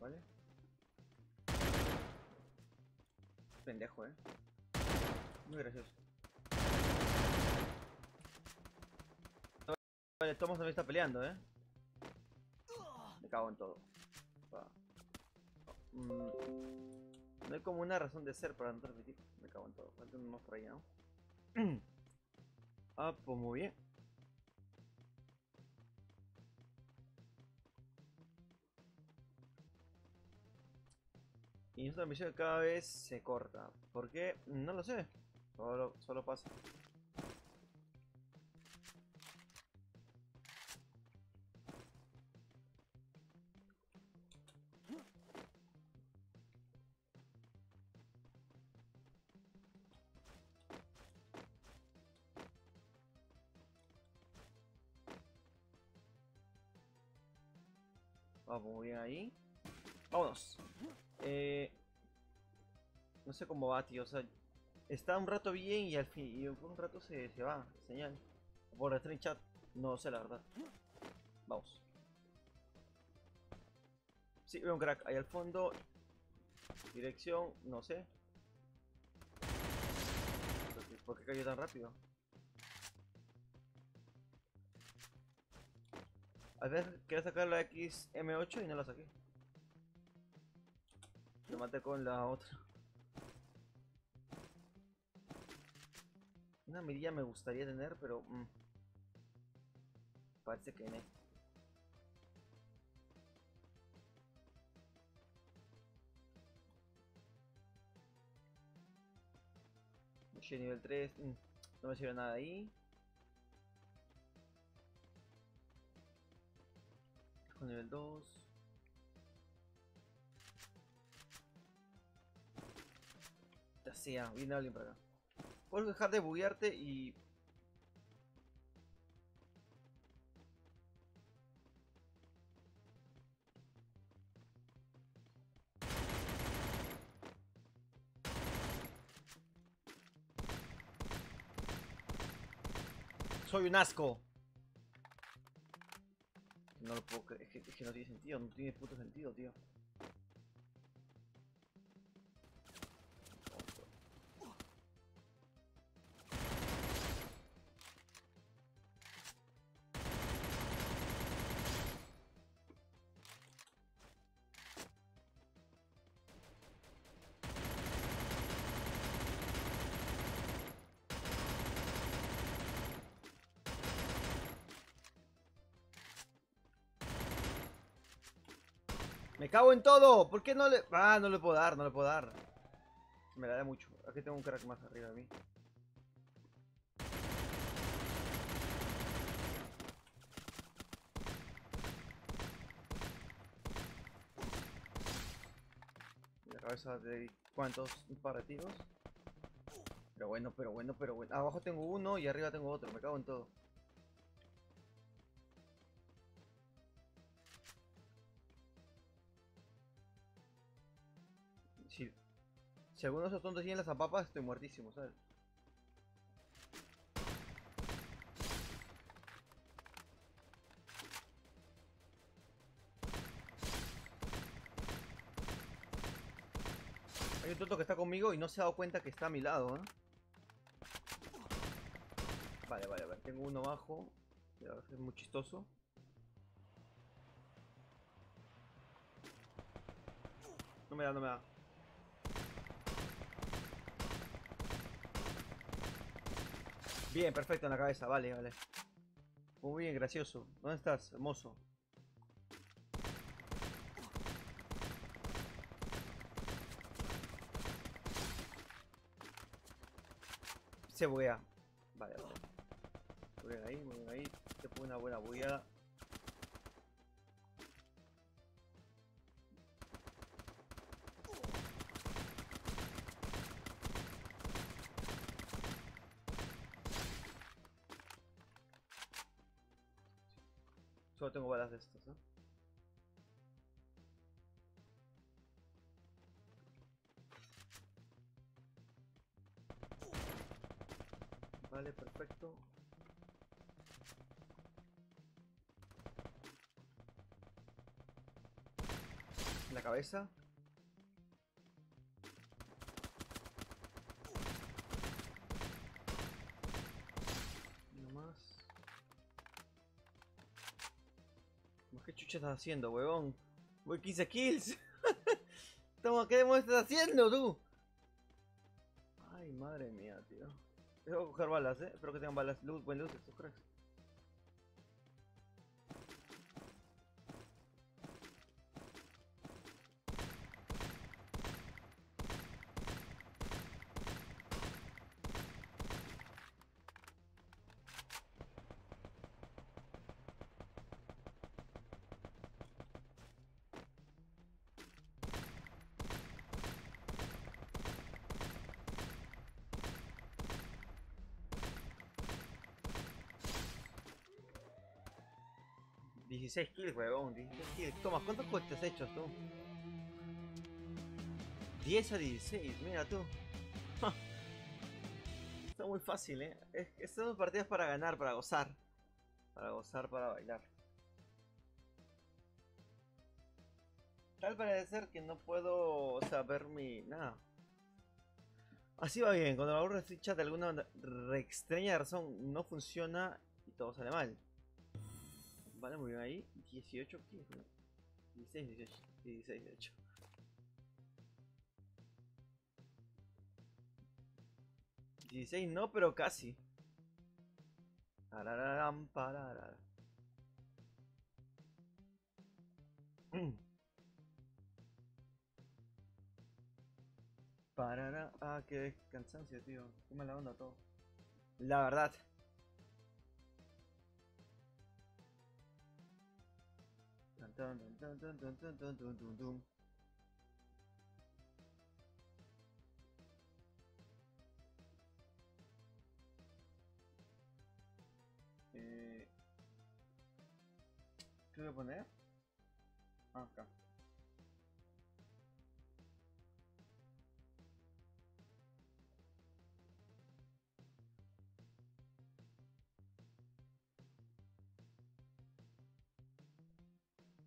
¿vale? Pendejo, muy gracioso. Vale, Thomas también está peleando, Me cago en todo. Va. No hay como una razón de ser para no transmitir. Me cago en todo. Falta uno más por ahí, ¿no? Ah, pues muy bien. Y esta transmisión cada vez se corta. ¿Por qué? No lo sé. Solo pasa. Vamos muy bien ahí. Vámonos. No sé cómo va, tío. O sea, está un rato bien y al fin. Y por un rato se va. Señal. Por el stream chat. No sé la verdad. Vamos. Sí, veo un crack ahí al fondo. Dirección, no sé. ¿Por qué cayó tan rápido? A veces quería sacar la XM8 y no la saqué. Lo maté con la otra. Una mirilla me gustaría tener, pero parece que no. Nivel 3, no me sirve nada ahí. Con nivel 2. Ya sea, viene alguien para acá. Puedes dejar de buguearte y... Soy un asco. No lo puedo creer, es que no tiene sentido, no tiene puto sentido, tío. Me cago en todo. ¿Por qué no le...? Ah, no le puedo dar, no le puedo dar. Me la da mucho. Aquí tengo un crack más arriba de mí. En la cabeza de... ¿Cuántos? Un par de tiros. Pero bueno, pero bueno, pero bueno. Abajo tengo uno y arriba tengo otro. Me cago en todo. Si alguno de esos tontos tiene las zapapas, estoy muertísimo, ¿sabes? Hay un tonto que está conmigo y no se ha dado cuenta que está a mi lado, ¿eh? Vale, vale, vale. Tengo uno abajo. Es muy chistoso. No me da, no me da. Bien, perfecto en la cabeza. Vale, vale. Muy bien, gracioso. ¿Dónde estás, hermoso? Se buguea. Vale, vale. Muy bien ahí. Te pone una buena bugueada. Solo tengo balas de estos, ¿no? Vale, perfecto. la cabeza. Uno más. ¿Qué chucha estás haciendo, huevón? Voy 15 kills. Toma, ¿qué demonios estás haciendo tú? Ay, madre mía, tío. Tengo que coger balas, espero que tengan balas. Luz, buen luz, estos cracks. $16 kills, huevón, 16 kills. Toma, ¿cuántos cohetes has hecho tú? 10 a 16, mira tú. Está muy fácil, Estas son partidas para ganar, para gozar. Para gozar, para bailar. Tal parece ser que no puedo, o sea, ver mi... nada. Así va bien, cuando la borra Street Chat de alguna extraña razón no funciona y todo sale mal. Vale, muy bien ahí. 18 kills, ¿no? 16, 18. 16, 18. 16 no, pero casi. Parararam, pararara. Parara. Ah, qué cansancio, tío. Qué mala onda todo. La verdad. Tan, tan, tan, tan, tan, tan, tan, tan, tan, tan. ¿Qué voy a poner? Ah, acá.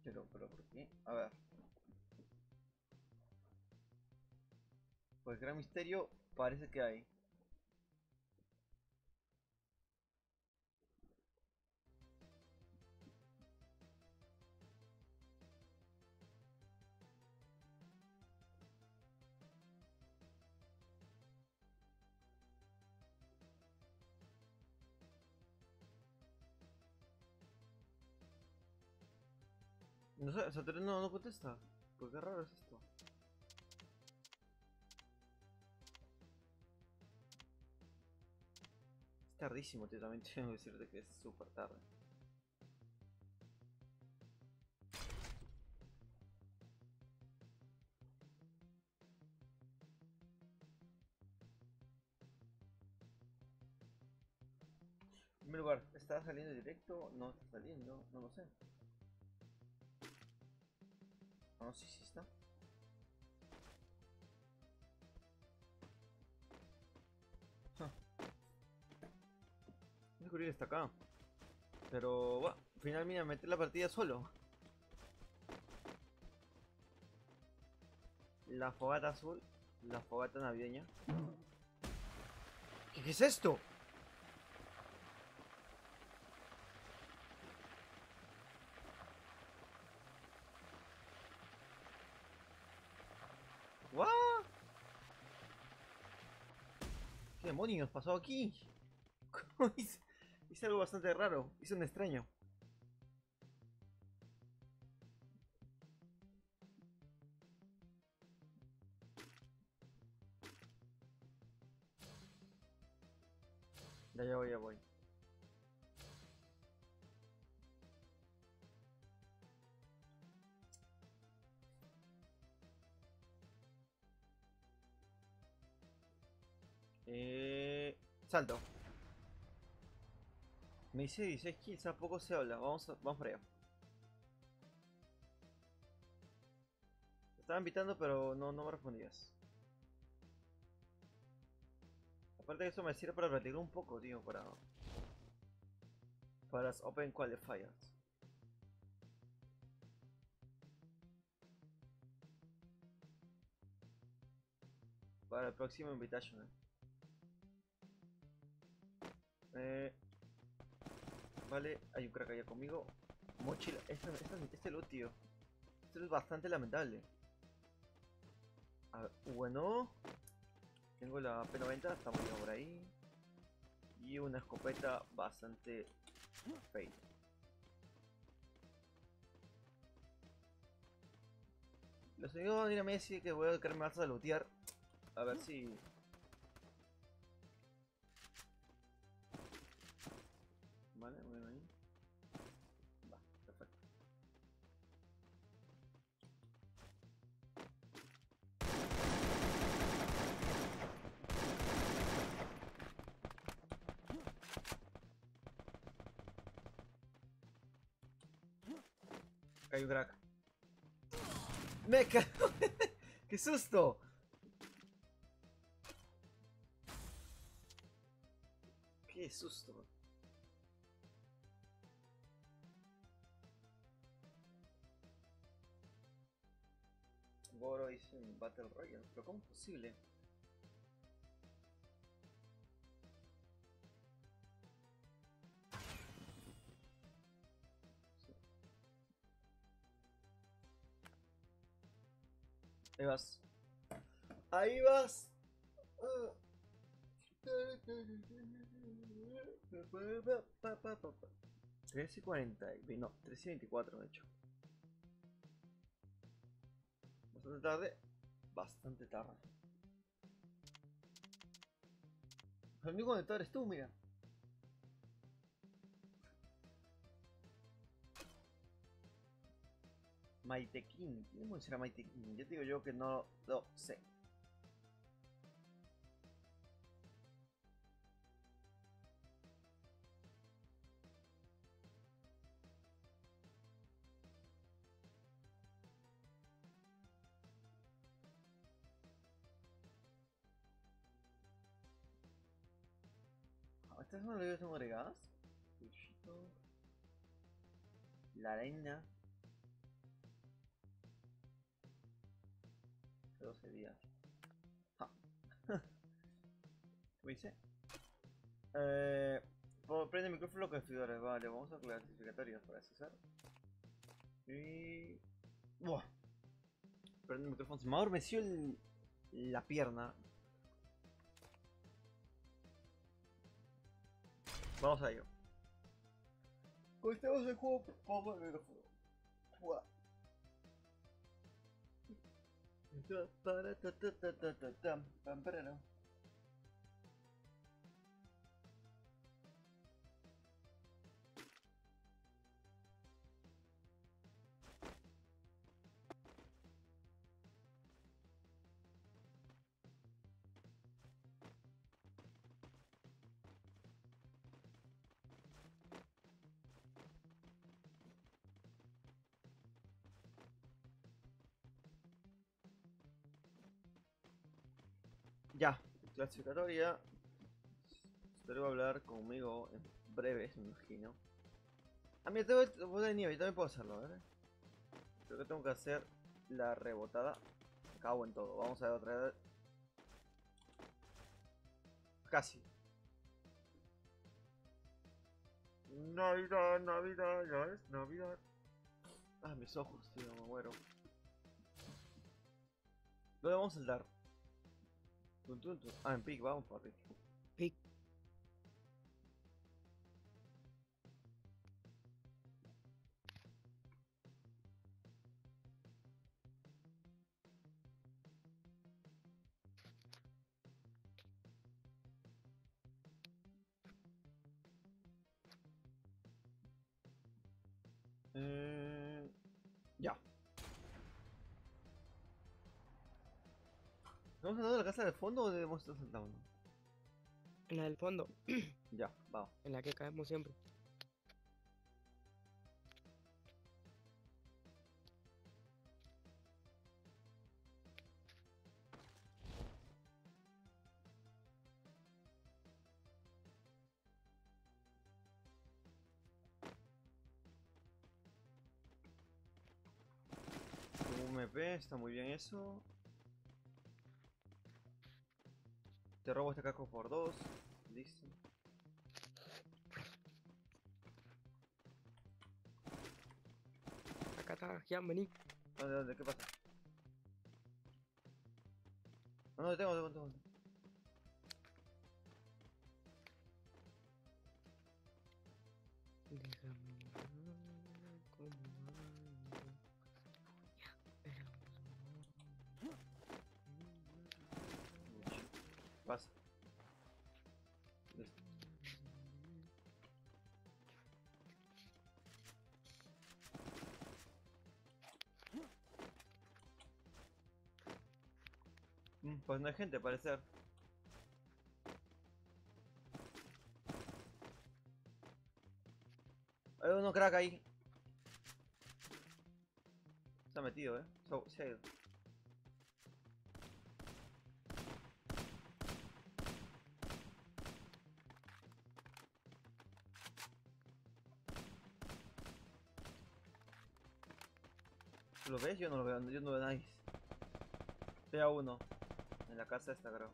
Pero ¿por qué? A ver. Pues gran misterio parece que hay. No sé, Saturno no contesta. Pues qué raro es esto. Es tardísimo, tío. También tengo que decirte que es súper tarde. En primer lugar, ¿está saliendo directo? No está saliendo, no lo sé. No, sí, sí está. Ah, descubrí que está acá. Pero, bueno, al final mira, meter la partida solo. La fogata azul, la fogata navideña. ¿Qué es esto? ¿What? ¿Qué demonios pasó aquí? Hice algo bastante raro, hice un extraño. Ya voy, ya voy. Salto. Me hice 16 kills, a poco se habla. Vamos para allá. Te estaba invitando, pero no me respondías. Aparte de eso me sirve para practicar un poco, tío, para las Open Qualifiers. para el próximo Invitational. Vale, hay un crack allá conmigo. Mochila, este loot, tío. Esto es bastante lamentable. A ver, bueno, tengo la P90, está muy bien por ahí. Y una escopeta bastante fea. Los amigos van a ir a Messi que voy a dedicarme más a lootear. A ver si... Vale, bueno ahí. Va, perfecto. Hay un crack. ¡Me cago! ¡Qué susto! ¡Qué susto! Goro hizo un Battle Royale, pero ¿cómo es posible? Ahí vas. Ahí vas. 13:40, no, 13:24 de hecho. Bastante tarde. Bastante tarde. El único conector eres tú, mira. Maitekin. ¿Quién será Maitekin? Ya te digo yo que no lo sé. ¿Estas son las que tengo agregadas? La arena. 12 días. Ah. ¿Qué me dice? Prende el micrófono clasificadores. Vale, vamos a clasificatorios para accesar. Y... Buah. Prende el micrófono. Se me adormeció la pierna. Vamos a ello. Con este vamos al juego, pongo el micrófono. Buah. Ya, clasificatoria. Espero hablar conmigo en breves, me imagino. Ah, mira, tengo el bote de nieve, yo también puedo hacerlo, ¿verdad? Creo que tengo que hacer la rebotada. Me cago en todo. Vamos a ver otra vez. Casi. Navidad, Navidad, ya es Navidad. Ah, mis ojos, tío, me muero. ¿Dónde vamos a saltar? Ah, en pick, vamos por pick. Pic. Ya. ¿Estamos saltando de la casa del fondo o debemos estar saltando? En la del fondo, Ya, vamos. en la que caemos siempre. Un MP, está muy bien eso. Te robo este casco por 2. Listo. Acá está, Gian, vení. ¿Dónde? ¿Qué pasa? No, tengo. Déjame ver cómo ando. Pasa. Listo. Pues no hay gente, al parecer. Hay uno crack ahí. Se ha metido, se ha ido. ¿Lo ves? Yo no lo veo, yo no veo a nadie. Veo a uno. En la casa esta, creo.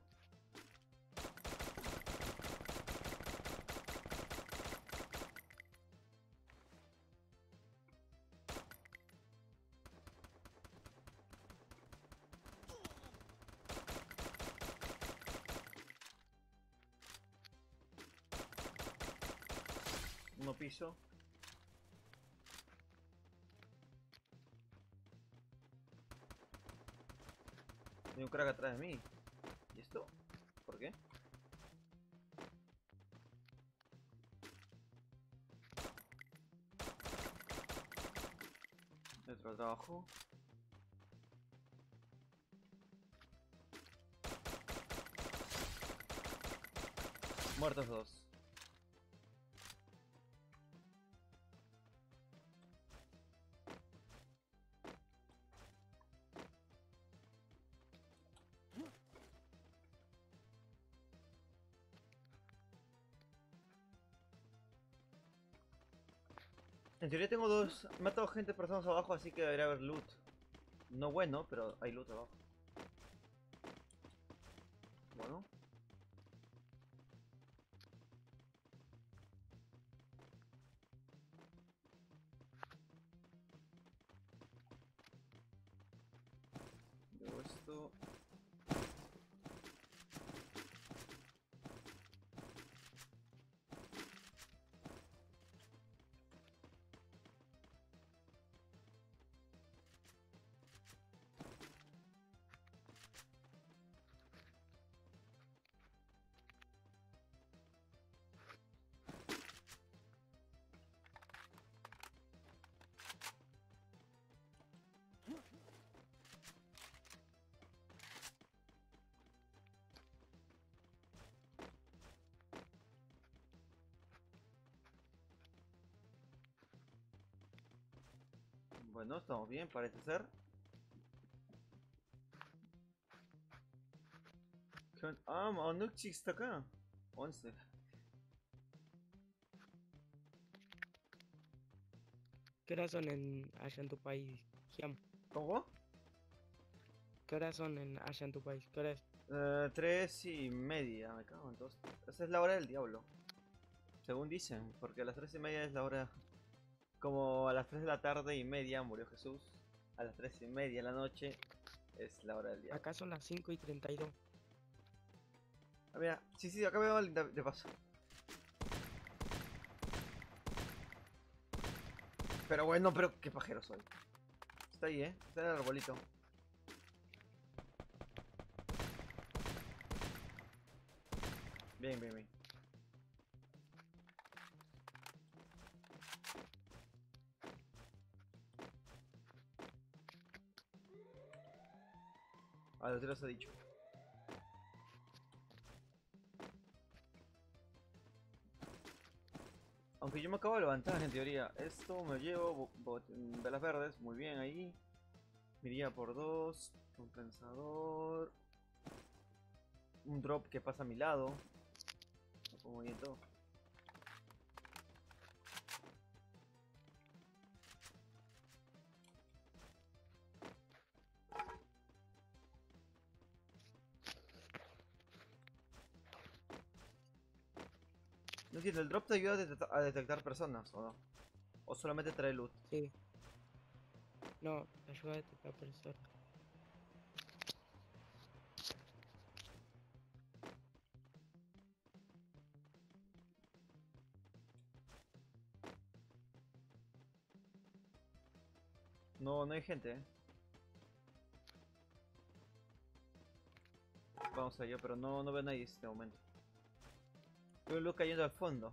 Uno piso. Hay un crack atrás de mí. ¿Y esto? ¿Por qué? Otro abajo. Muertos dos. En teoría tengo dos. He matado gente, personas abajo, así que debería haber loot. No bueno, pero hay loot abajo. Bueno. Luego esto. Bueno, estamos bien, parece ser. Ah, Manucci está acá. 11. ¿Qué horas son allá en tu país, Gian? ¿Cómo? ¿Qué horas son allá en tu país? ¿Qué horas? 3:30, me cago en dos. Esa es la hora del diablo. Según dicen, porque a las 3:30 es la hora. Como a las 3 de la tarde y media murió Jesús. A las 3:30 de la noche es la hora del diablo. Acá son las 5:32. Ah, mira, sí, acá veo al de paso. Pero bueno, pero qué pajero soy. Está ahí, está en el arbolito. Bien, bien, bien. A los los he dicho. Aunque yo me acabo de levantar en teoría. Esto me llevo velas verdes, muy bien ahí. Miría por 2. Compensador. Un drop que pasa a mi lado. Lo pongo bien todo. No entiendo, ¿el drop te ayuda a detectar personas o no? ¿O solamente trae loot? Sí. No, te ayuda a detectar personas. No, no hay gente, Vamos allá, pero no veo a nadie en este momento. Veo loot cayendo al fondo.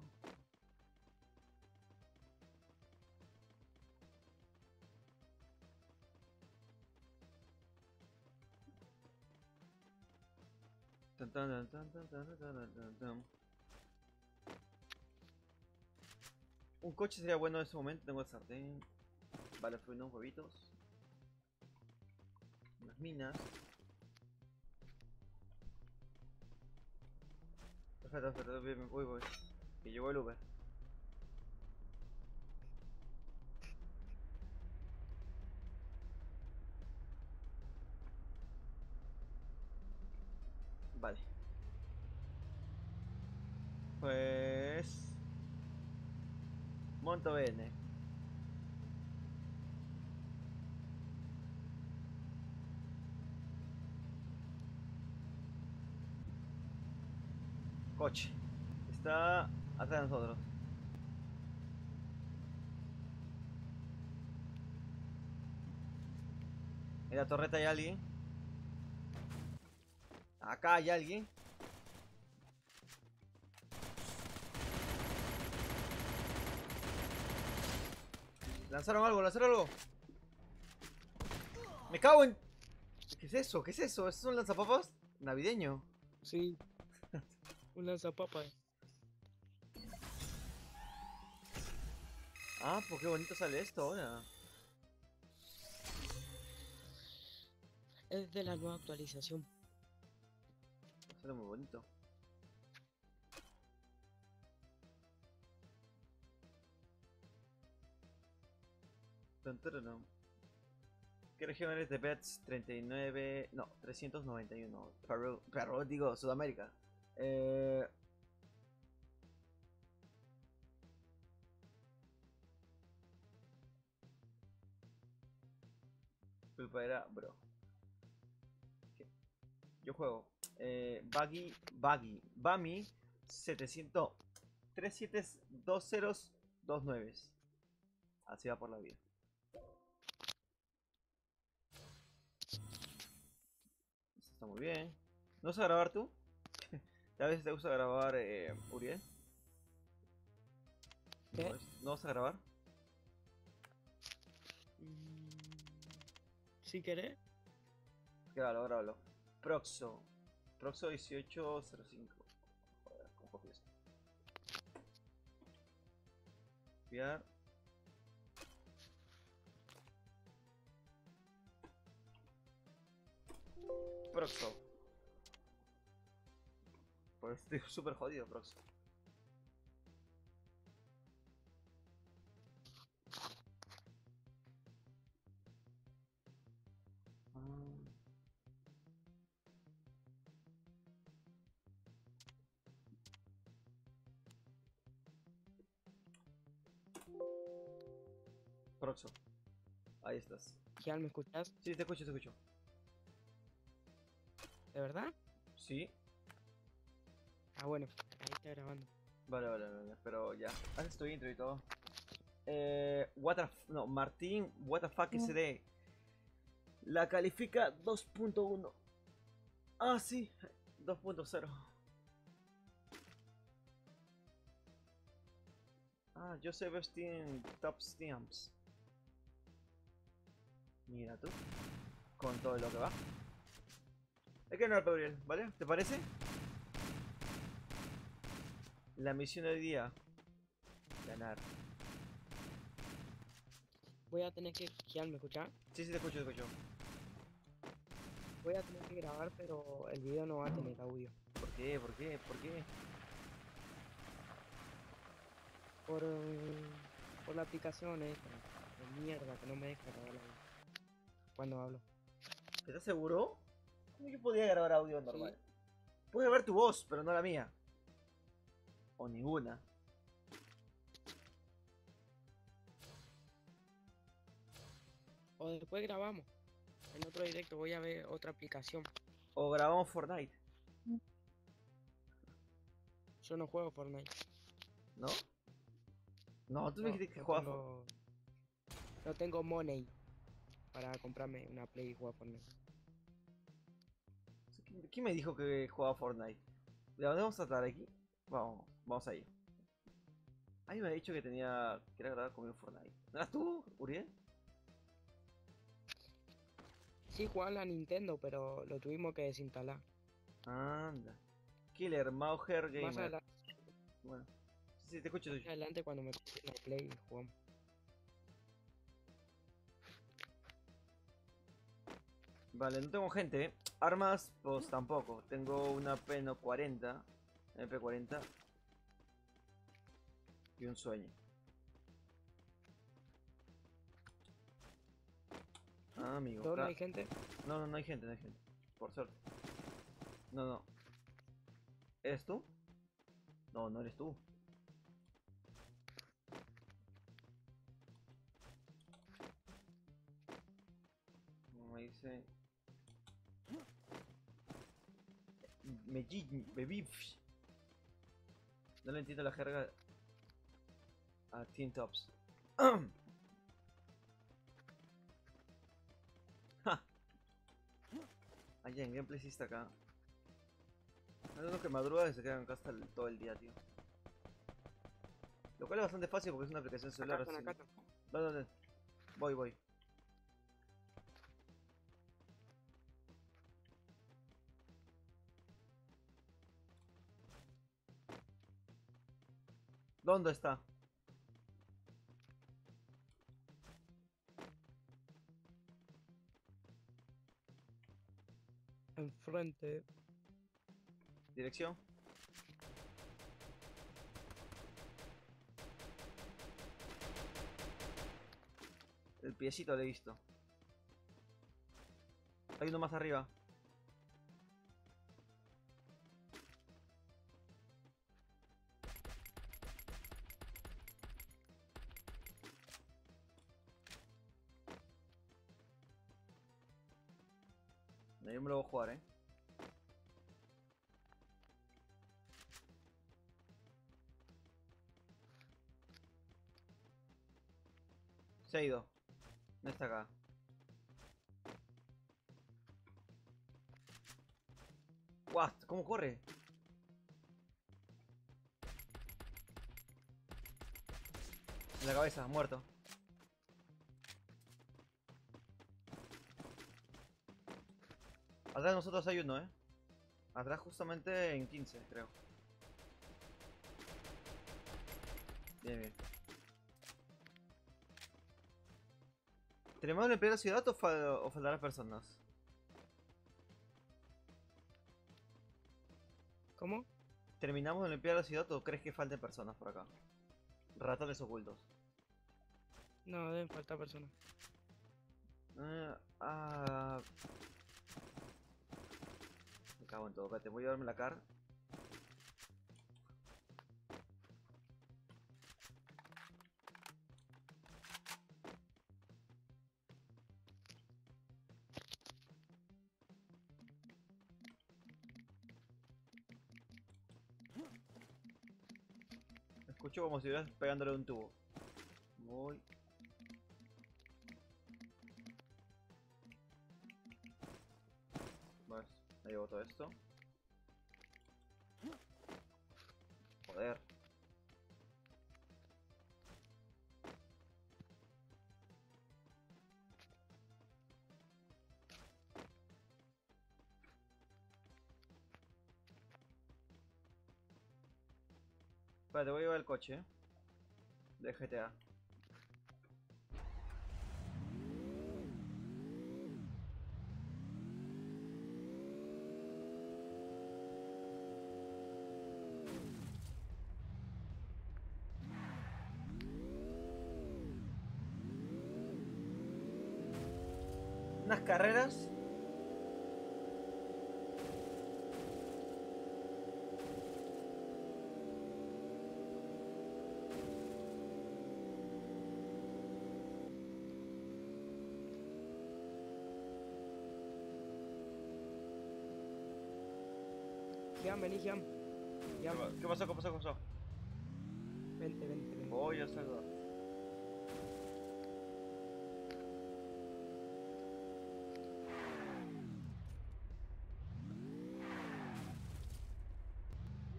Tan, tan, tan, tan, tan, tan, tan, tan, tan. Un coche sería bueno en este momento. Tengo el sartén. Vale, fue unos huevitos. Unas minas. Perfecto, perfecto. Voy. Que llegó el Uber. Vale. Pues... Monto bene. Coche. Está atrás de nosotros. En la torreta hay alguien. Acá hay alguien. Lanzaron algo, lanzaron algo. Me cago en... ¿Qué es eso? ¿Qué es eso? ¿Es un lanzapapas navideño? Sí, un lanzapapas. Ah, pues qué bonito sale esto ahora. Es de la nueva actualización. Sale muy bonito. Tan, tararán. ¿Qué región eres de Bets? 39... No, 391. Perú, digo, Sudamérica. Eh... Culpa era... Bro. ¿Qué? Yo juego. Buggy. Bami 700... 372029. Así va por la vida. Eso está muy bien. ¿No vas a grabar tú? ¿A veces te gusta grabar, Uriel? ¿Qué? ¿No vas a grabar? Si querés, Grábalo. Proxo. Proxo 1805. Joder, ¿cómo copio esto? Copiar. Proxo. Pues estoy súper jodido, Proxo. Proxo. Ahí estás. ¿ya me escuchás? Sí, te escucho, te escucho. ¿De verdad? Sí. Ah, bueno, ahí está grabando. Vale. Pero ya. Haces tu intro y todo. No, Martín, what the fuck SD. La califica 2.1. Ah, sí. 2.0. Ah, Joseph Steam Top Stamps. Mira tú. Con todo lo que va. Hay que ganar, Gabriel, ¿vale? ¿Te parece? La misión del día. Ganar. Voy a tener que, ¿ya me escuchás? Sí, te escucho, te escucho. Voy a tener que grabar, pero el video no va a tener audio. ¿Por qué? ¿Por qué? ¿Por qué? Por la aplicación esta de mierda que no me deja grabar audio cuando hablo. ¿Estás seguro? ¿Cómo yo podía grabar audio normal? Sí, Puedes grabar tu voz, pero no la mía. O ninguna. O después grabamos. En otro directo voy a ver otra aplicación. O grabamos Fortnite, Yo no juego Fortnite. ¿no? No, tú me No, dijiste que no jugabas Fortnite. tengo. No tengo money para comprarme una Play y jugar Fortnite. ¿Quién me dijo que jugaba Fortnite? ¿De dónde vamos a tratar aquí? Vamos ahí. Ahí me ha dicho que que era grabar conmigo Fortnite. ¿No eras tú, Uriel? Sí, jugaba en la Nintendo, pero lo tuvimos que desinstalar. Anda. Killer, Mauger Más Gamer. Bueno, sí, te escucho tuyo. adelante cuando me compré una Play jugamos. Vale, no tengo gente, ¿eh? Armas, pues tampoco. Tengo una P40, MP40 y un sueño. Ah, amigo. ¿Dónde hay gente? No, no hay gente, no hay gente. Por suerte. No, no. ¿Eres tú? No, no eres tú. Me dice. Bebif. No le entiendo la jerga a Teen Tops. Ja. Allá en gameplay sí está acá. Hay unos que madrugan y se quedan acá hasta todo el día, tío. Lo cual es bastante fácil porque es una aplicación celular. Acá, Así. acá. ¿Dónde? Voy. ¿Dónde está? Enfrente. ¿Dirección? El piecito le he visto. Hay uno más arriba. No, yo me lo voy a jugar, Se ha ido. No está acá. What? ¿Cómo corre? En la cabeza, muerto. Atrás de nosotros hay uno, Atrás justamente en 15, creo. Bien. ¿Tenemos que limpiar la ciudad o faltarán personas? ¿Cómo? ¿Terminamos de limpiar la ciudad o crees que falten personas por acá? Ratones ocultos. No, deben faltar personas. Eh, ah, Me cago en todo. Espérate, voy a llevarme la car. Escucho como si estuvieras pegándole un tubo. Voy. Pues, me llevo todo esto. Joder. Espérate, voy a llevar el coche, de GTA. Unas carreras. Gian, vení, Gian. Gian, ¿Qué pasó? ¿Qué pasó? ¿Qué pasó? vente, vente, vente. Oh, ya salgo.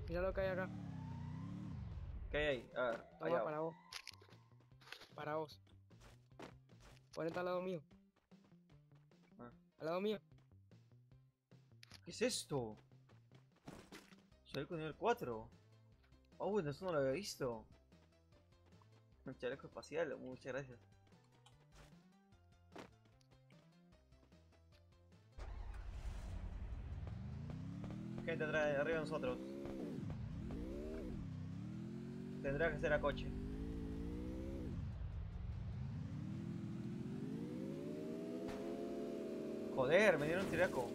Mira lo que hay acá. ¿Qué hay ahí? A ver, Toma, allá. para vos. Para vos. Ponete al lado mío. Ah, Al lado mío. ¿qué es esto? Soy con nivel 4. Oh, bueno, eso no lo había visto. Un chaleco espacial, muchas gracias. Gente atrás, arriba de nosotros. Tendrá que ser a coche. Joder, me dieron tiraco.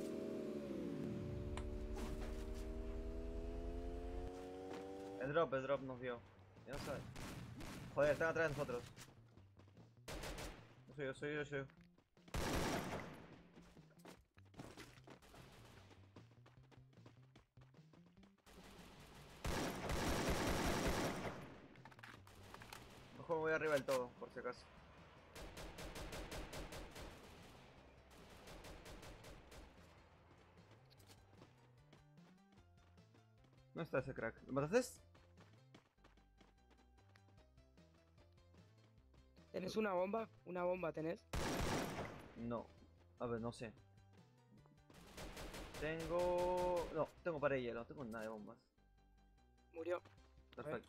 El drop nos vio. Ya no sabe. Joder, están atrás de nosotros. Soy yo. Mejor me voy arriba del todo, por si acaso. ¿Dónde está ese crack? ¿Lo mataste? ¿Tenés una bomba? Una bomba tenés. No. A ver, no sé. Tengo... No, tengo para hielo, no tengo nada de bombas. Murió. Perfecto.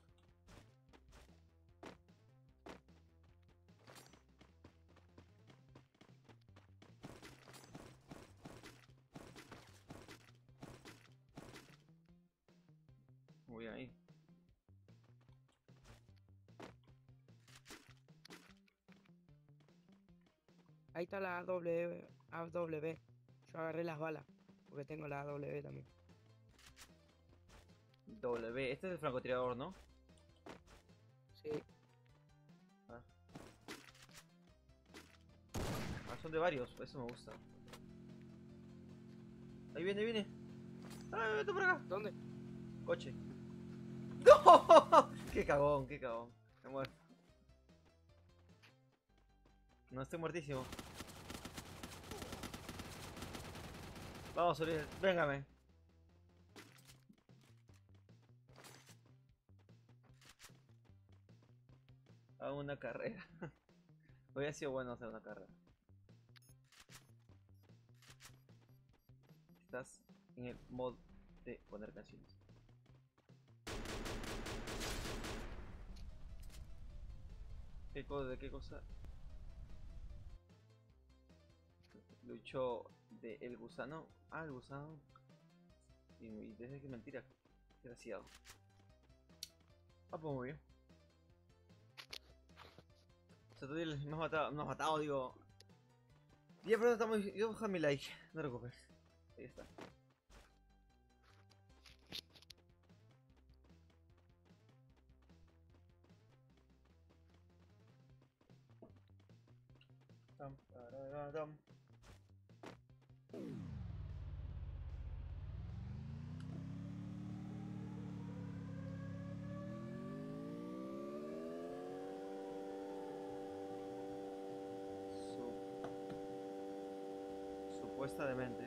Muy bien ahí. Ahí está la AW. Yo agarré las balas. Porque tengo la AW también. W. Este es el francotirador, ¿no? Sí. Ah, son de varios, eso me gusta. Ahí viene, viene. ¡Ay, vete por acá! ¿Dónde? Coche. ¡No! ¡Qué cagón, qué cagón! Me he muerto. No, estoy muertísimo. Vamos, Uriel, véngame. Hago una carrera. Hubiera sido bueno hacer una carrera. Estás en el mod de poner canciones. ¿Qué cosa? ¿De qué cosa? Luchó de el gusano. Ah, el gusano. Y desde que mentira. Desgraciado. Ah, pues muy bien. O sea, tú me has matado, digo. Ya, pero estamos. Yo dejo mi like, no te preocupes. Ahí está. Tam, tarararam. Supuestamente.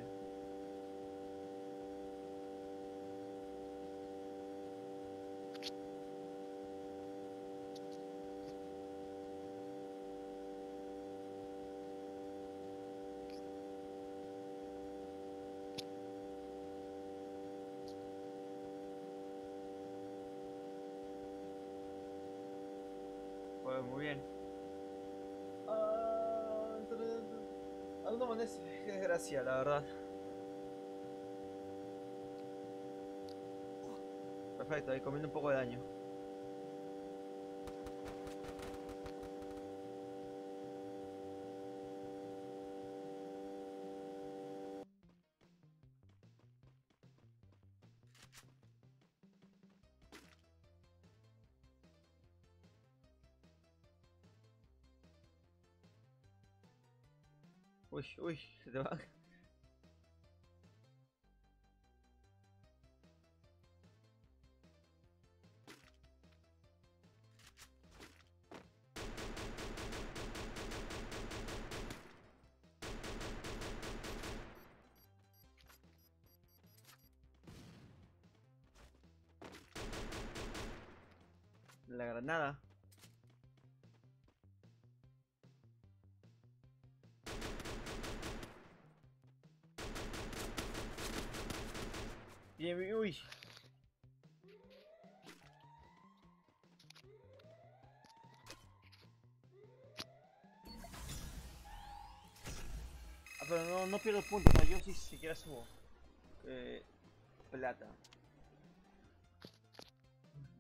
Pues muy bien. Aún no amanece, qué desgracia, la verdad. Perfecto, ahí comiendo un poco de daño. Uy, se te va. la granada. Bien, uy. Ah, pero no pierdo puntos, no, yo sí siquiera subo. Plata.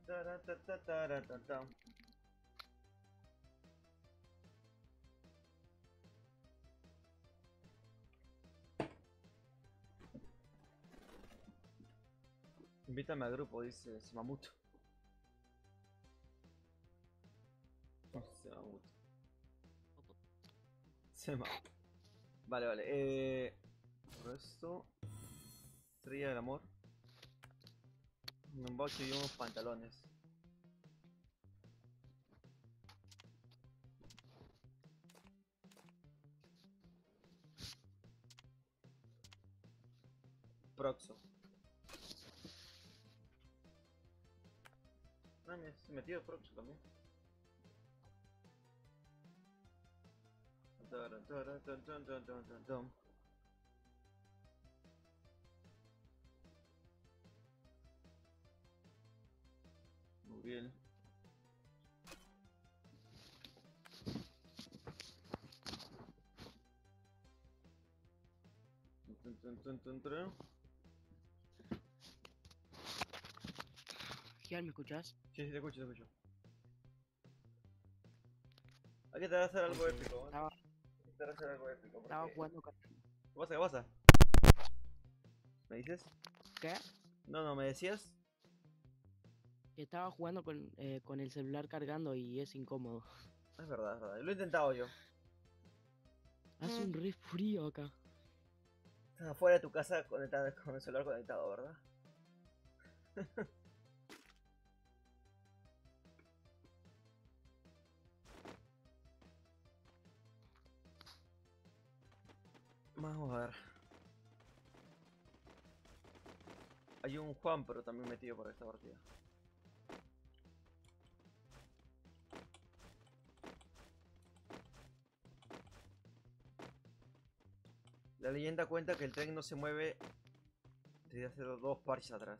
Taratataratata. Invítame al grupo, dice Semamuto. Semamuto. Semamuto. Vale, vale. Resto. Estrella del amor. Un boche y unos pantalones. Proxo. Ah, mira, se metió Proxo también. Muy bien. Gian, ¿me escuchás? Sí, sí, te escucho, te escucho. Hay que te va a hacer algo Porque épico, ¿eh? estaba, Te va a hacer algo épico. estaba Porque... jugando con... ¿Qué pasa? ¿Qué pasa? ¿Me dices? ¿Qué? No, ¿me decías? Estaba jugando con el celular cargando y es incómodo. Es verdad, es verdad. Lo he intentado yo. Hace un re frío acá. Estás afuera de tu casa conectado, con el celular conectado, ¿verdad? Vamos a ver. Hay un Juan, pero también metido por esta partida. La leyenda cuenta que el tren no se mueve desde hace dos parches atrás.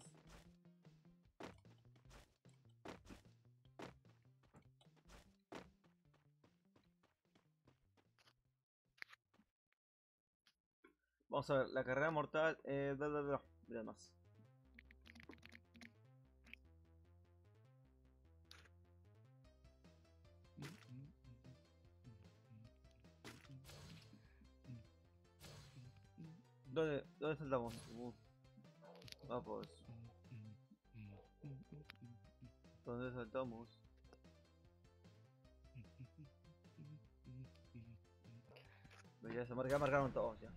Vamos a ver, la carrera mortal. Mira más. ¿Dónde saltamos? Vamos. ¿Dónde saltamos? Ya se marcaron todos ya.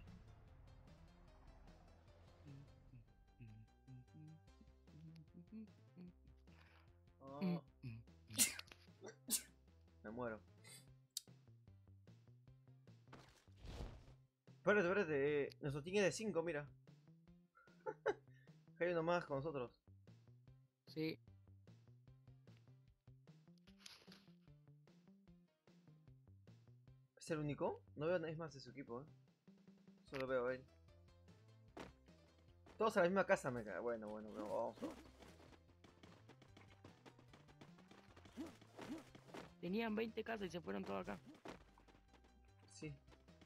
Oh, me muero. Espérate, espérate. Nuestro team es de 5, mira. Hay uno más con nosotros. Sí. ¿Es el único? No veo a nadie más de su equipo, Solo veo a él. Todos a la misma casa me cae. Bueno, vamos a ver. Tenían 20 casas y se fueron todos acá. Sí,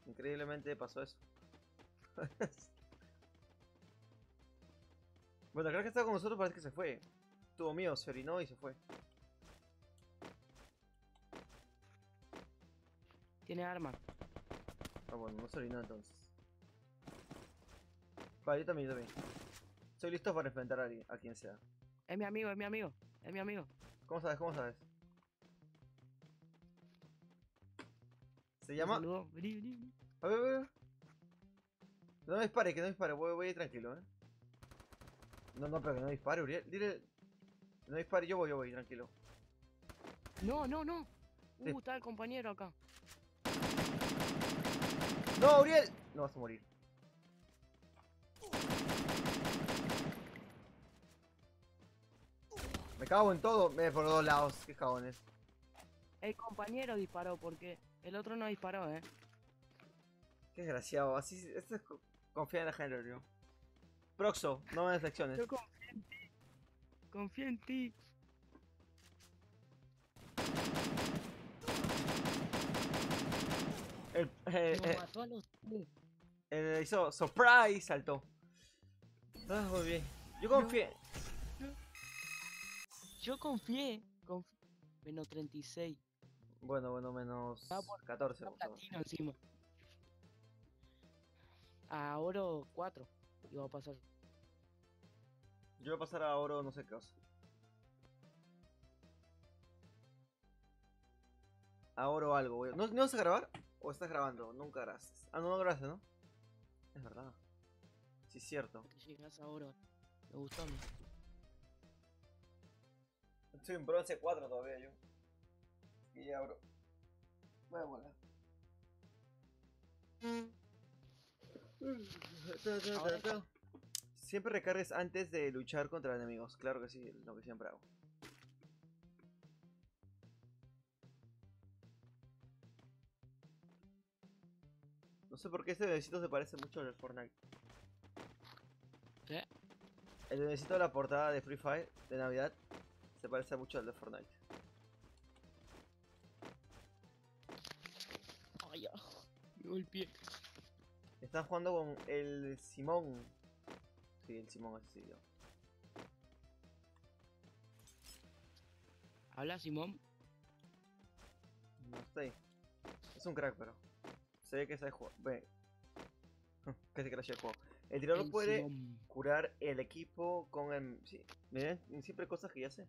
increíblemente pasó eso. Bueno, creo que está con nosotros, parece que se fue. Tuvo mío, se orinó y se fue. Tiene arma. Ah, bueno, no se orinó entonces. Vale, yo también. Estoy listo para enfrentar a quien sea. Es mi amigo, es mi amigo. Es mi amigo. ¿Cómo sabes? ¿Cómo sabes? Se Me llama... saludó. Vení, vení, vení. A ver, a ver. No dispare, que no dispare. Voy a ir tranquilo, No, pero que no dispare, Uriel. Dile... No dispare, yo voy, tranquilo. No, no, no. Sí. Está el compañero acá. ¡No, Uriel! No vas a morir. Me cago en todo, por los dos lados, qué cagones. El compañero disparó porque el otro no disparó, Qué desgraciado, así, esto es confía en la gente, tío. Proxo, no me deflexiones. Yo confío en ti. Confío en ti. Nos mató a los tres. Hizo surprise, saltó. Ah, muy bien. Yo confié. Yo confié. Menos 36. Bueno, menos Estaba por 14. un platino encima. A oro 4. Y va a pasar. Yo voy a pasar a oro no sé qué cosa. A oro algo. ¿No vas a grabar? ¿O estás grabando? Nunca grabaste. Ah, no grabaste, ¿no? Es verdad. Sí, es cierto. Que llegas a oro. Me gustó a mí. Estoy en bronce 4 todavía yo. Y ya, bro. Voy a volar. Siempre recargues antes de luchar contra enemigos. Claro que sí, lo que siempre hago. No sé por qué este bebecito se parece mucho al Fortnite. ¿Qué? El bebecito de la portada de Free Fire de Navidad se parece mucho al de Fortnite. Ay, ya. Me golpeé. Están jugando con el Simón. Sí, el Simón así yo. ¿Habla Simón? No estoy. Es un crack, pero. Se ve que sabe jugar. Ve. Que se crashea el juego. El tirador El puede Simón. curar el equipo con el. Sí, miren, siempre cosas que ya sé.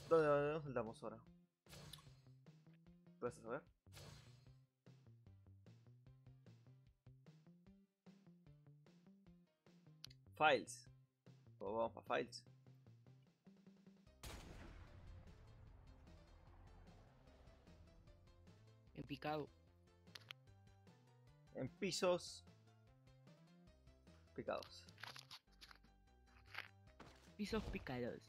¿Dónde nos saltamos ahora? ¿Puedes saber? Files. Pues vamos para Files. En picado. En pisos picados. Pisos picados.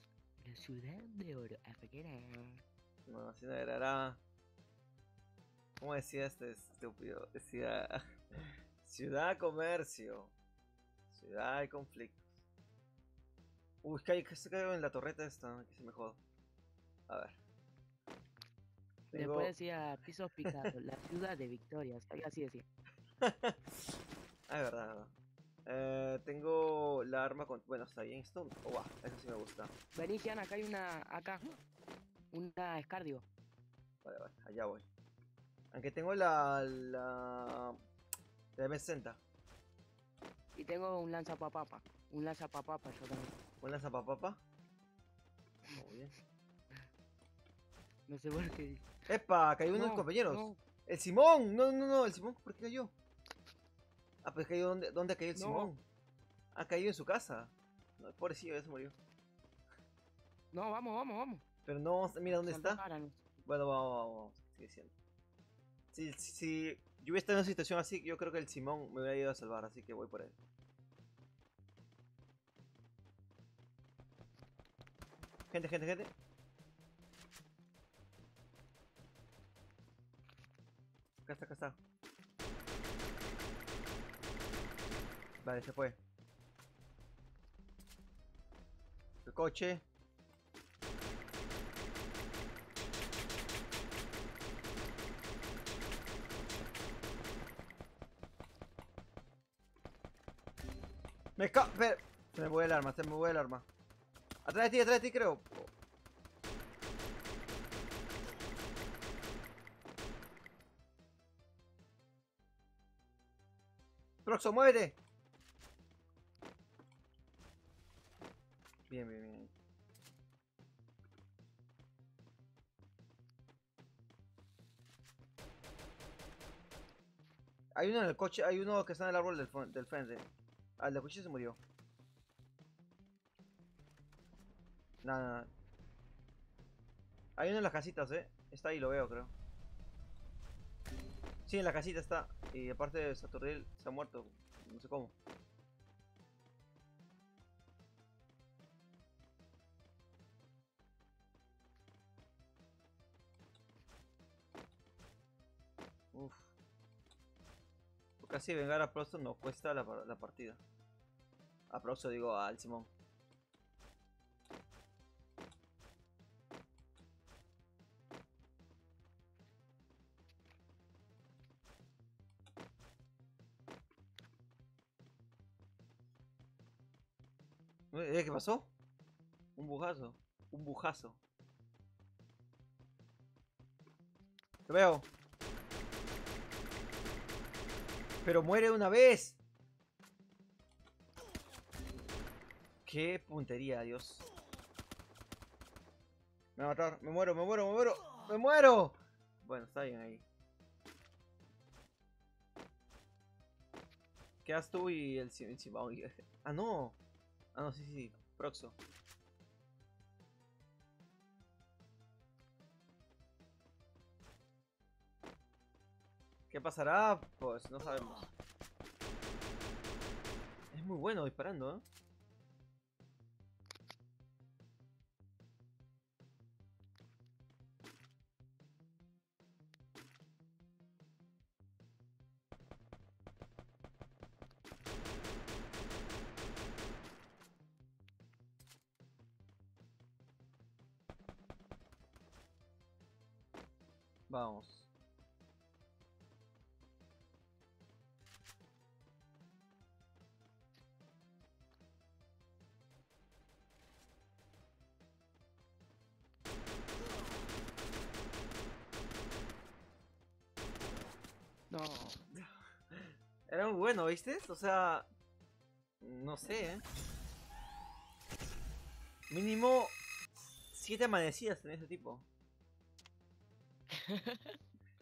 La ciudad de oro. Africana. No, así no era. ¿Cómo decía este estúpido? Decía. Ciudad comercio. Ciudad y conflictos. Uy, que se cayó en la torreta esta, que se me joda. A ver. Tengo... Después decía pisos picados. La ciudad de Victoria. Así decía. Ah, es verdad, es verdad. Tengo la arma con... Bueno, está bien esto. Oh, wow, eso sí me gusta. Vení, Gian, acá hay una. Acá. Una escardio. Vale, allá voy. Aunque tengo la M60. Y tengo un lanzapapapa. Un lanzapapapa yo también. ¿Un lanzapapapa? Muy bien. No sé por qué. ¡Epa! Cayó uno de mis No, compañeros. no, ¡El Simón! No, el Simón, ¿por qué cayó? Ah, pues cayó ¿dónde cayó el No. Simón? Ah, cayó en su casa. No, pobrecillo, ya se murió. no, vamos. Pero no, mira dónde Saltó está. Jaranos. Bueno, vamos. Sigue siendo. Si yo hubiera estado en una situación así, yo creo que el Simón me hubiera ido a salvar, así que voy por él. Gente. Acá está. Vale, se fue. El coche. Espera. Se me mueve el arma. Atrás de ti, creo. Proxo, muévete. Bien. Hay uno en el coche, hay uno que está en el árbol del frente. Ah, el del coche se murió. No. Hay uno en las casitas, Está ahí, lo veo, creo. Sí, en la casita está. Y aparte de Saturday se ha muerto. No sé cómo. Casi vengar a Proxo nos cuesta la partida. A Proxo digo, al Simón. ¿Qué pasó? Un bujazo. Un bujazo. Lo veo. Pero muere una vez. Qué puntería, Dios. Me va a matar. Me muero, me muero, me muero. ¡Me muero! Bueno, está bien ahí. Quedas tú y el Simón. Ah, no. Ah, no, sí, sí. Proxo. ¿Qué pasará? Pues no sabemos. Es muy bueno disparando, ¿eh? Vamos. No. Era muy bueno, ¿viste? O sea, no sé, ¿eh? Mínimo 7 amanecidas en ese tipo.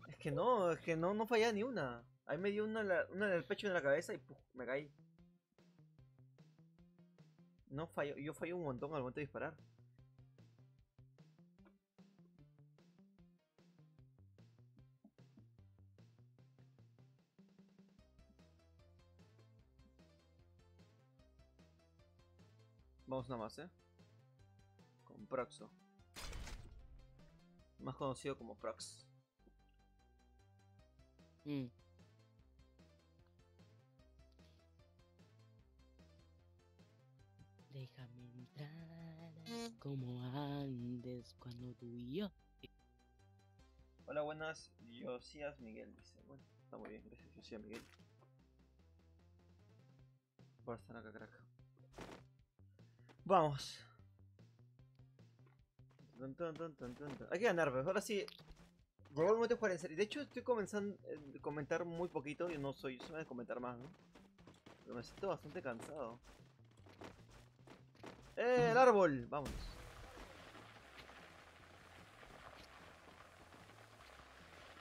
Es que no, no falla ni una. Ahí me dio una en el pecho y en la cabeza y ¡puf! Me caí. No fallo, yo fallo un montón al momento de disparar. Vamos nada más, con Proxo. Más conocido como Prox. Mm. Déjame entrar como antes cuando tú y yo. Hola, buenas. Josías Miguel dice. Bueno, está muy bien, gracias, Josías Miguel. Por estar acá, crack. Vamos. Hay que ganar, pues. Ahora sí. Llegó el momento de jugar en serio. De hecho, estoy comenzando a comentar muy poquito. Yo no soy de comentar más, ¿no? Pero me siento bastante cansado. ¡El árbol! Vamos.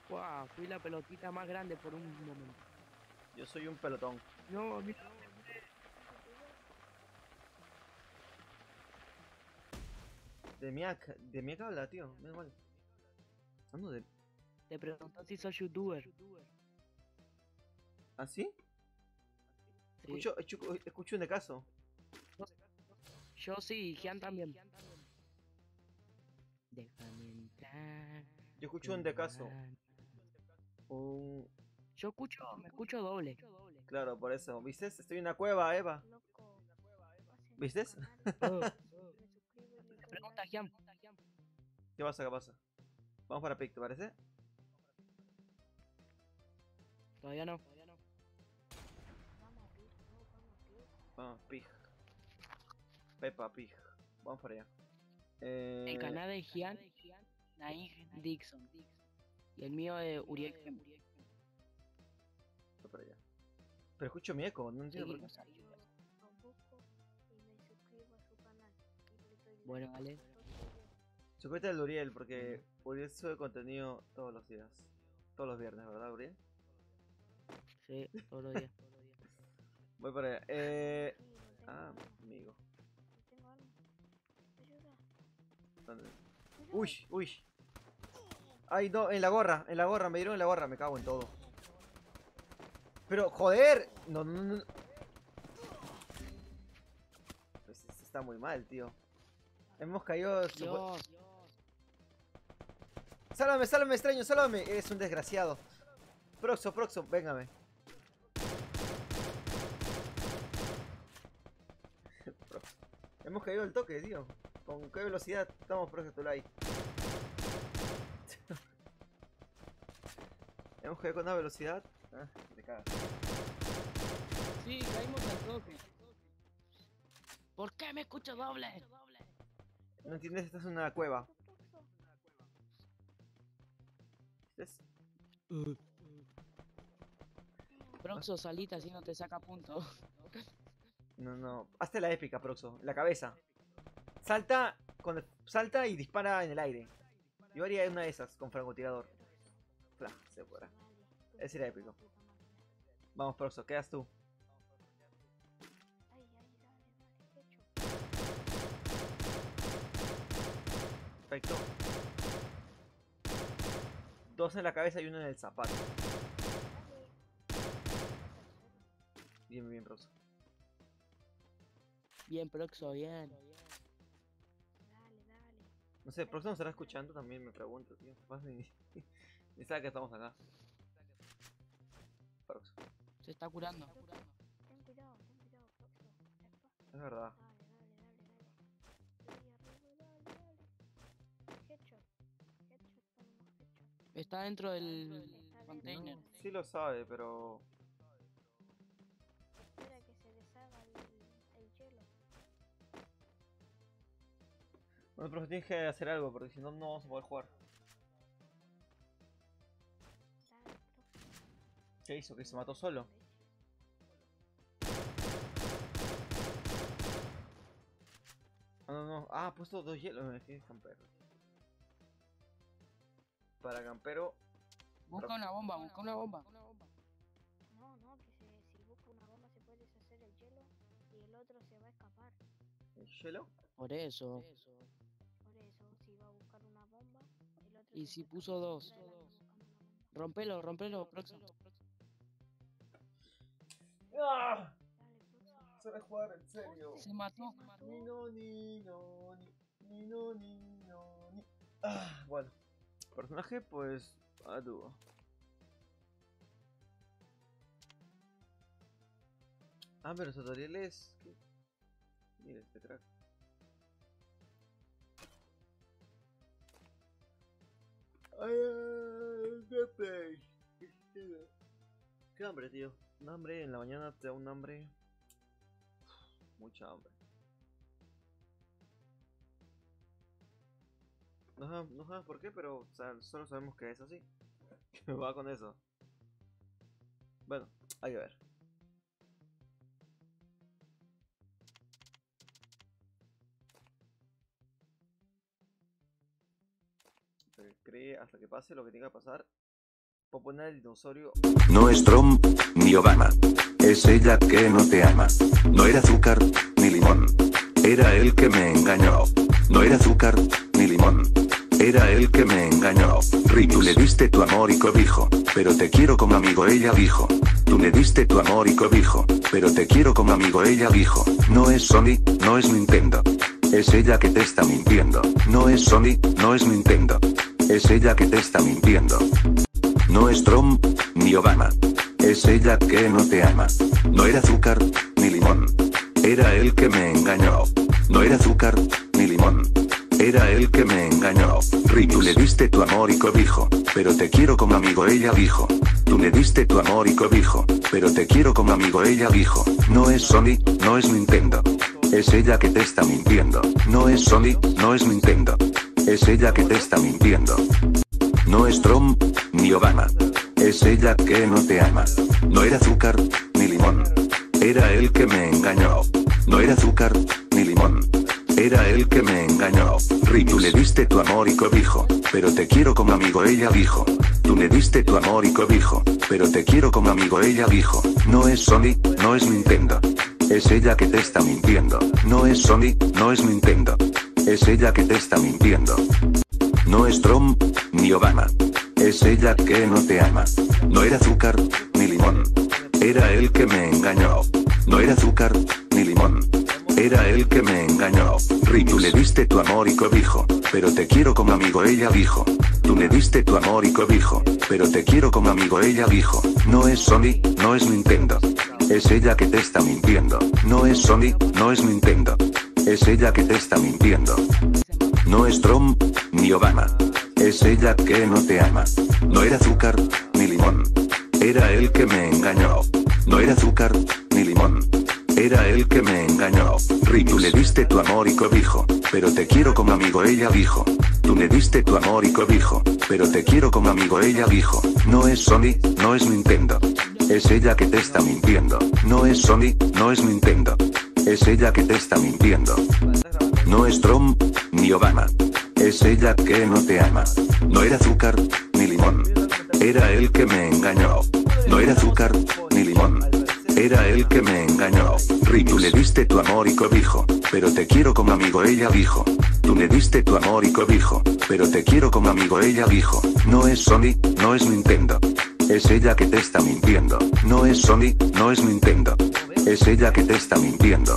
Wow, fui la pelotita más grande por un momento. Yo soy un pelotón. No, mira. De Miak habla, tío. Me da igual. Ando de. Te preguntó si soy youtuber. ¿Ah, sí? Sí. Escucho un de caso. Yo sí, Gian también. Déjame entrar. Yo escucho un de caso. Me escucho doble. Claro, por eso. ¿Viste? Estoy en una cueva, Eva. ¿Viste? Oh. Pregunta Gian. ¿Qué pasa? ¿Qué pasa? Vamos para Pic, ¿te parece? Todavía no. Vamos, Pig. Peppa Pig. Vamos para allá. El canal de Gian, Naig Dixon. Y el mío de Uriel. Voy para allá. Pero escucho mi eco, no entiendo por qué. Bueno, vale. Suscríbete al Uriel porque Uriel sube contenido todos los días. Todos los viernes, ¿verdad, Uriel? Sí, todos los días. Voy para allá. Amigo. ¿Dónde? Uy, uy. Ay, no, en la gorra, me dieron en la gorra, me cago en todo. Pero, joder. No, no, no. Pues está muy mal, tío. Hemos caído. Dios. Sálvame, sálvame, extraño, sálvame. Eres un desgraciado. Proxo, véngame. Hemos caído al toque, tío. ¿Con qué velocidad estamos por ejemplo like? Hemos caído con una velocidad. Ah, te cagas. Sí, caímos al toque. ¿Por qué me escucho doble? No entiendes, esta es una cueva. ¿Ves? Proxo, salita si no te saca punto. No, no. Hazte la épica, Proxo. En la cabeza. Salta, salta y dispara en el aire. Yo haría una de esas con francotirador. Fla, se fuera. Ese sería épico. Vamos, Proxo, quedas tú. Perfecto. 2 en la cabeza y 1 en el zapato. Bien, bien, Proxo. Bien, Proxo, bien. No sé, Proxo nos estará escuchando también, me pregunto, tío. Capaz ni sabe que estamos acá. Proxo. Se está curando. Ten cuidado, Proxo. Es verdad. Headshot. Ponemos headshot. Está dentro del container. No, sí lo sabe, pero... Espera que se deshaga el hielo. Bueno, Proxo, tienes que hacer algo, porque si no, no vamos a poder jugar. Dale, Proxo. ¿Qué hizo? ¿Que se mató solo? Ah, no, no. Ah, ha puesto 2 hielos. No, es que es campero. Para campero. Busca una bomba, busca una bomba. No, que si busca una bomba se puede deshacer el hielo y el otro se va a escapar. ¿El hielo? Por eso. Por eso, si va a buscar una bomba, el otro Y se si puede puso escapar dos. buscando una bomba. Rompelo, Proxo. ¡Ah! Dale, Proxo. Se va a jugar en serio. Se mató. Ni no, ni no, ni no, ni no, ni. Ah, bueno. Personaje, pues. A dúo. Ah, pero tutoriales. ¿Qué? Mira este crack. Ay, gameplay. Qué hambre, tío. Un hambre en la mañana te da un hambre. Mucha hambre. No sabemos por qué, pero o sea, solo sabemos que es así. Que va con eso. Bueno, hay que ver. Hasta que cree, hasta que pase lo que tenga que pasar. Puedo poner el dinosaurio. No es Trump, ni Obama. Es ella que no te ama. No era azúcar, ni limón. Era él que me engañó. No era azúcar, ni limón. Era él que me engañó. Tú le diste tu amor y cobijo, pero te quiero como amigo, ella dijo. Tú le diste tu amor y cobijo, pero te quiero como amigo, ella dijo. No es Sony, no es Nintendo. Es ella que te está mintiendo. No es Sony, no es Nintendo. Es ella que te está mintiendo. No es Trump, ni Obama. Es ella que no te ama. No era azúcar, ni limón. Era él que me engañó. No era azúcar, ni limón. Era él que me engañó. Tú le diste tu amor y cobijo, pero te quiero como amigo, ella dijo. Tú le diste tu amor y cobijo, pero te quiero como amigo, ella dijo. No es Sony, no es Nintendo. Es ella que te está mintiendo. No es Sony, no es Nintendo. Es ella que te está mintiendo. No es Trump, ni Obama. Es ella que no te ama. No era azúcar, ni limón. Era él que me engañó. No era azúcar, ni limón. Era él que me engañó. Tú le diste tu amor y cobijo, pero te quiero como amigo, ella dijo. Tú le diste tu amor y cobijo, pero te quiero como amigo, ella dijo. No es Sony, no es Nintendo. Es ella que te está mintiendo. No es Sony, no es Nintendo. Es ella que te está mintiendo. No es Trump, ni Obama. Es ella que no te ama. No era azúcar, ni limón. Era él que me engañó. No era azúcar, ni limón. Era él que me engañó. Tú le diste tu amor y cobijo, pero te quiero como amigo, ella dijo. Tú le diste tu amor y cobijo, pero te quiero como amigo, ella dijo. No es Sony, no es Nintendo. Es ella que te está mintiendo. No es Sony, no es Nintendo. Es ella que te está mintiendo. No es Trump, ni Obama. Es ella que no te ama. No era azúcar, ni limón. Era él que me engañó. No era azúcar, ni limón. Era él que me engañó. Tú le diste tu amor y cobijo, pero te quiero como amigo, ella dijo. Tú le diste tu amor y cobijo, pero te quiero como amigo, ella dijo. No es Sony, no es Nintendo. Es ella que te está mintiendo. No es Sony, no es Nintendo. Es ella que te está mintiendo. No es Trump, ni Obama. Es ella que no te ama. No era azúcar, ni limón. Era él que me engañó. No era azúcar, ni limón. Era él que me engañó. Tú le diste tu amor y cobijo, pero te quiero como amigo, ella dijo. Tú le diste tu amor y cobijo, pero te quiero como amigo, ella dijo. No es Sony, no es Nintendo. Es ella que te está mintiendo. No es Sony, no es Nintendo. Es ella que te está mintiendo.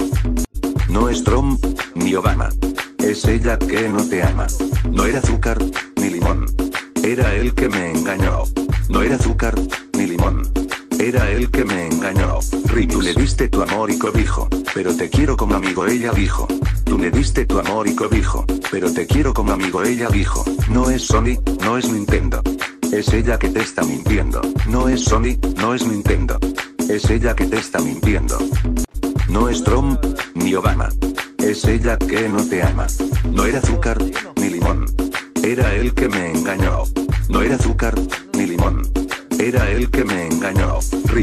No es Trump, ni Obama. Es ella que no te ama. No era azúcar, ni limón. Era él que me engañó. No era azúcar, ni limón. Era él que me engañó. Tú le diste tu amor y cobijo, pero te quiero como amigo, ella dijo. Tú le diste tu amor y cobijo, pero te quiero como amigo, ella dijo. No es Sony, no es Nintendo. Es ella que te está mintiendo. No es Sony, no es Nintendo. Es ella que te está mintiendo. No es Trump, ni Obama. Es ella que no te ama. No era azúcar, ni limón. Era él que me engañó. No era azúcar, ni limón. Era él que me engañó.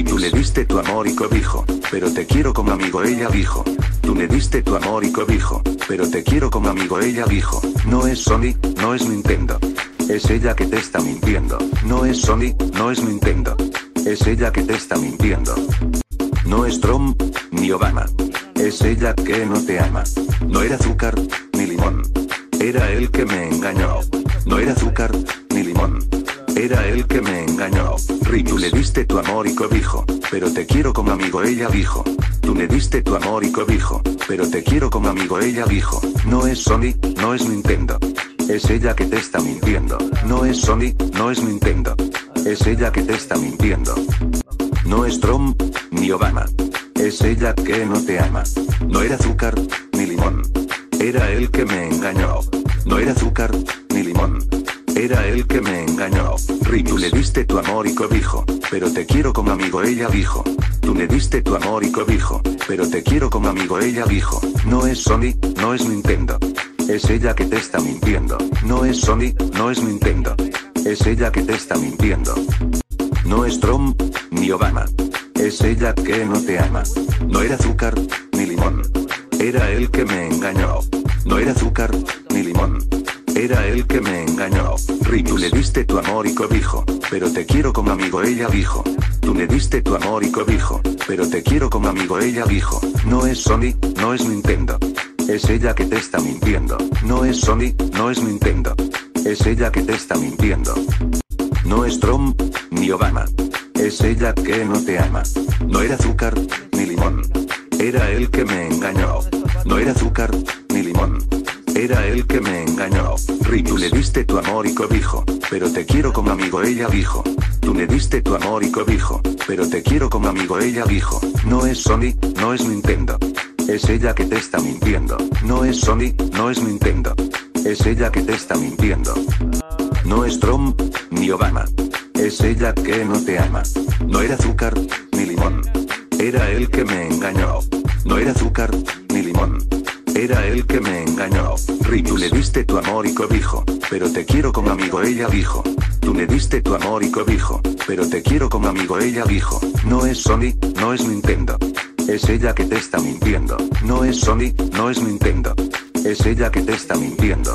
Tú le diste tu amor y cobijo, pero te quiero como amigo, ella dijo. Tú le diste tu amor y cobijo, pero te quiero como amigo, ella dijo. No es Sony, no es Nintendo. Es ella que te está mintiendo. No es Sony, no es Nintendo. Es ella que te está mintiendo. No es Trump, ni Obama. Es ella que no te ama. No era azúcar, ni limón. Era él que me engañó. No era azúcar, ni limón. Era él que me engañó. Tú le diste tu amor y cobijo, pero te quiero como amigo, ella dijo. Tú le diste tu amor y cobijo, pero te quiero como amigo, ella dijo. No es Sony, no es Nintendo. Es ella que te está mintiendo. No es Sony, no es Nintendo. Es ella que te está mintiendo. No es Trump, ni Obama. Es ella que no te ama. No era azúcar, ni limón. Era él que me engañó. No era azúcar, ni limón. Era él que me engañó. Tú le diste tu amor y cobijo, pero te quiero como amigo, ella dijo. Tú le diste tu amor y cobijo, pero te quiero como amigo, ella dijo. No es Sony, no es Nintendo. Es ella que te está mintiendo. No es Sony, no es Nintendo. Es ella que te está mintiendo. No es Trump, ni Obama. Es ella que no te ama. No era azúcar, ni limón. Era él que me engañó. No era azúcar, ni limón. Era él que me engañó. Tú le diste tu amor y cobijo, pero te quiero como amigo, ella dijo. Tú le diste tu amor y cobijo, pero te quiero como amigo, ella dijo. No es Sony, no es Nintendo. Es ella que te está mintiendo. No es Sony, no es Nintendo. Es ella que te está mintiendo. No es Trump, ni Obama. Es ella que no te ama. No era azúcar, ni limón. Era él que me engañó. No era azúcar, ni limón. Era él que me engañó. Tú le diste tu amor y cobijo, pero te quiero como amigo, ella dijo. Tú le diste tu amor y cobijo, pero te quiero como amigo, ella dijo. No es Sony, no es Nintendo. Es ella que te está mintiendo. No es Sony, no es Nintendo. Es ella que te está mintiendo. No es Trump, ni Obama. Es ella que no te ama. No era azúcar, ni limón. Era él que me engañó. No era azúcar, ni limón. Era él que me engañó. Tú le diste tu amor y cobijo, pero te quiero como amigo, ella dijo. Tú le diste tu amor y cobijo, pero te quiero como amigo, ella dijo. No es Sony, no es Nintendo. Es ella que te está mintiendo. No es Sony, no es Nintendo. Es ella que te está mintiendo.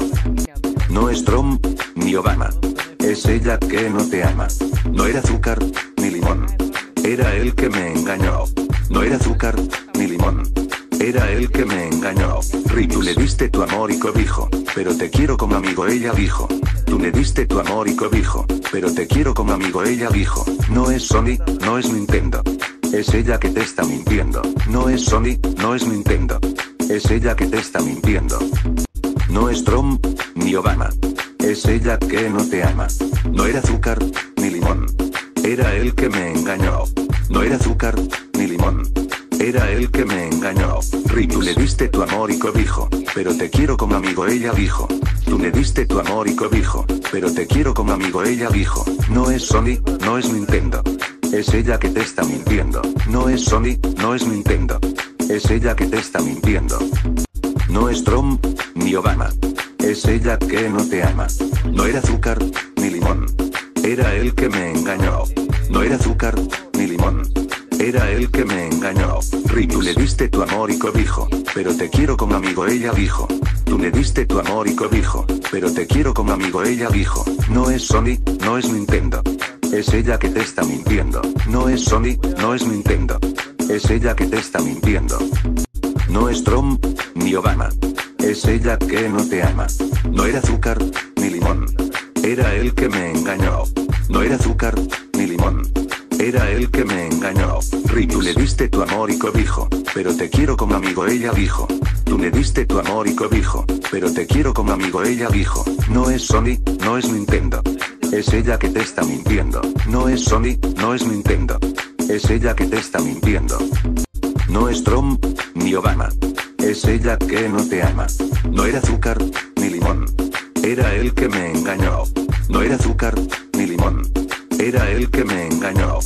No es Trump, ni Obama. Es ella que no te ama. No era azúcar, ni limón. Era él que me engañó. No era azúcar, ni limón. Era él que me engañó. Tú le diste tu amor y cobijo, pero te quiero como amigo, ella dijo. Tú le diste tu amor y cobijo, pero te quiero como amigo, ella dijo. No es Sony, no es Nintendo. Es ella que te está mintiendo. No es Sony, no es Nintendo. Es ella que te está mintiendo. No es Trump, ni Obama. Es ella que no te ama. No era azúcar, ni limón. Era él que me engañó. No era azúcar, ni limón. Era él que me engañó. Tú le diste tu amor y cobijo, pero te quiero como amigo, ella dijo. Tú le diste tu amor y cobijo, pero te quiero como amigo, ella dijo. No es Sony, no es Nintendo. Es ella que te está mintiendo. No es Sony, no es Nintendo. Es ella que te está mintiendo. No es Trump, ni Obama. Es ella que no te ama. No era azúcar, ni limón. Era él que me engañó. No era azúcar, ni limón. Era él que me engañó. Tú le diste tu amor y cobijo, pero te quiero como amigo, ella dijo. Tú le diste tu amor y cobijo, pero te quiero como amigo, ella dijo. No es Sony, no es Nintendo. Es ella que te está mintiendo. No es Sony, no es Nintendo. Es ella que te está mintiendo. No es Trump, ni Obama. Es ella que no te ama. No era azúcar, ni limón. Era él que me engañó. No era azúcar, ni limón. Era él que me engañó. Tú le diste tu amor y cobijo, pero te quiero como amigo, ella dijo. Tú le diste tu amor y cobijo, pero te quiero como amigo, ella dijo. No es Sony, no es Nintendo. Es ella que te está mintiendo. No es Sony, no es Nintendo. Es ella que te está mintiendo. No es Trump, ni Obama. Es ella que no te ama. No era azúcar, ni limón. Era él que me engañó. No era azúcar, ni limón. Era él que me engañó.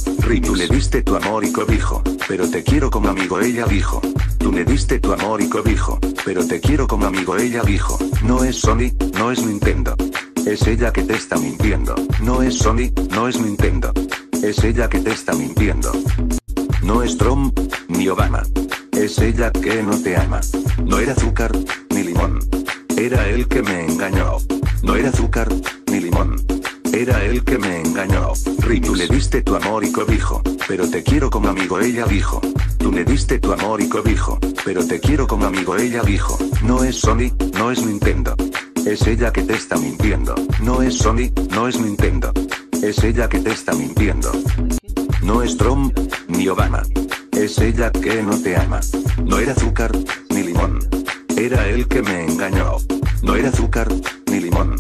Tú le diste tu amor y cobijo, pero te quiero como amigo, ella dijo. Tú le diste tu amor y cobijo, pero te quiero como amigo, ella dijo. No es Sony, no es Nintendo. Es ella que te está mintiendo. No es Sony, no es Nintendo. Es ella que te está mintiendo. No es Trump, ni Obama. Es ella que no te ama. No era azúcar, ni limón. Era él que me engañó. No era azúcar, ni limón. Era él que me engañó. Tú le diste tu amor y cobijo, pero te quiero como amigo, ella dijo. Tú le diste tu amor y cobijo, pero te quiero como amigo, ella dijo. No es Sony, no es Nintendo. Es ella que te está mintiendo. No es Sony, no es Nintendo. Es ella que te está mintiendo. No es Trump, ni Obama. Es ella que no te ama. No era azúcar, ni limón. Era él que me engañó. No era azúcar, ni limón.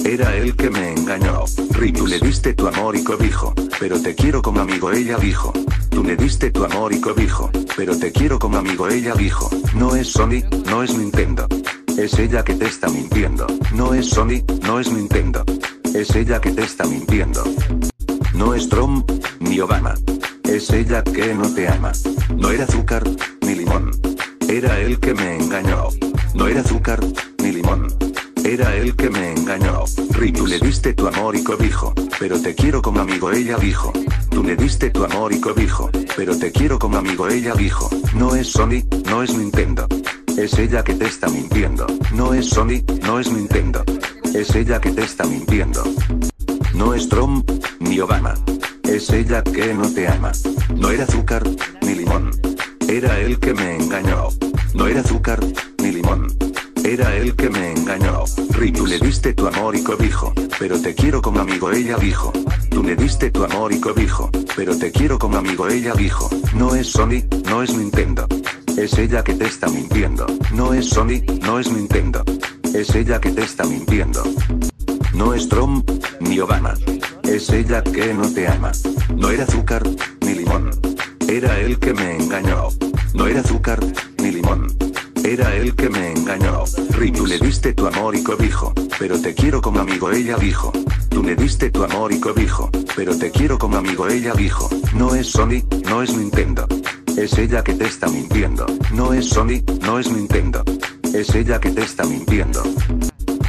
Era él que me engañó. Tú le diste tu amor y cobijo, pero te quiero como amigo, ella dijo. Tú le diste tu amor y cobijo, pero te quiero como amigo, ella dijo. No es Sony, no es Nintendo. Es ella que te está mintiendo. No es Sony, no es Nintendo. Es ella que te está mintiendo. No es Trump, ni Obama. Es ella que no te ama. No era azúcar, ni limón. Era él que me engañó. No era azúcar, ni limón. Era él que me engañó. Tú le diste tu amor y cobijo, pero te quiero como amigo, ella dijo. Tú le diste tu amor y cobijo, pero te quiero como amigo, ella dijo. No es Sony, no es Nintendo. Es ella que te está mintiendo. No es Sony, no es Nintendo. Es ella que te está mintiendo. No es Trump, ni Obama. Es ella que no te ama. No era azúcar, ni limón. Era él que me engañó. No era azúcar, ni limón. Era él que me engañó. Tú le diste tu amor y cobijo, pero te quiero como amigo, ella dijo. Tú le diste tu amor y cobijo, pero te quiero como amigo, ella dijo. No es Sony, no es Nintendo. Es ella que te está mintiendo. No es Sony, no es Nintendo. Es ella que te está mintiendo. No es Trump, ni Obama. Es ella que no te ama. No era azúcar, ni limón. Era él que me engañó. No era azúcar, ni limón. Era él que me engañó. Tú le diste tu amor y cobijo, pero te quiero como amigo, ella dijo. Tú le diste tu amor y cobijo, pero te quiero como amigo, ella dijo. No es Sony, no es Nintendo. Es ella que te está mintiendo. No es Sony, no es Nintendo. Es ella que te está mintiendo.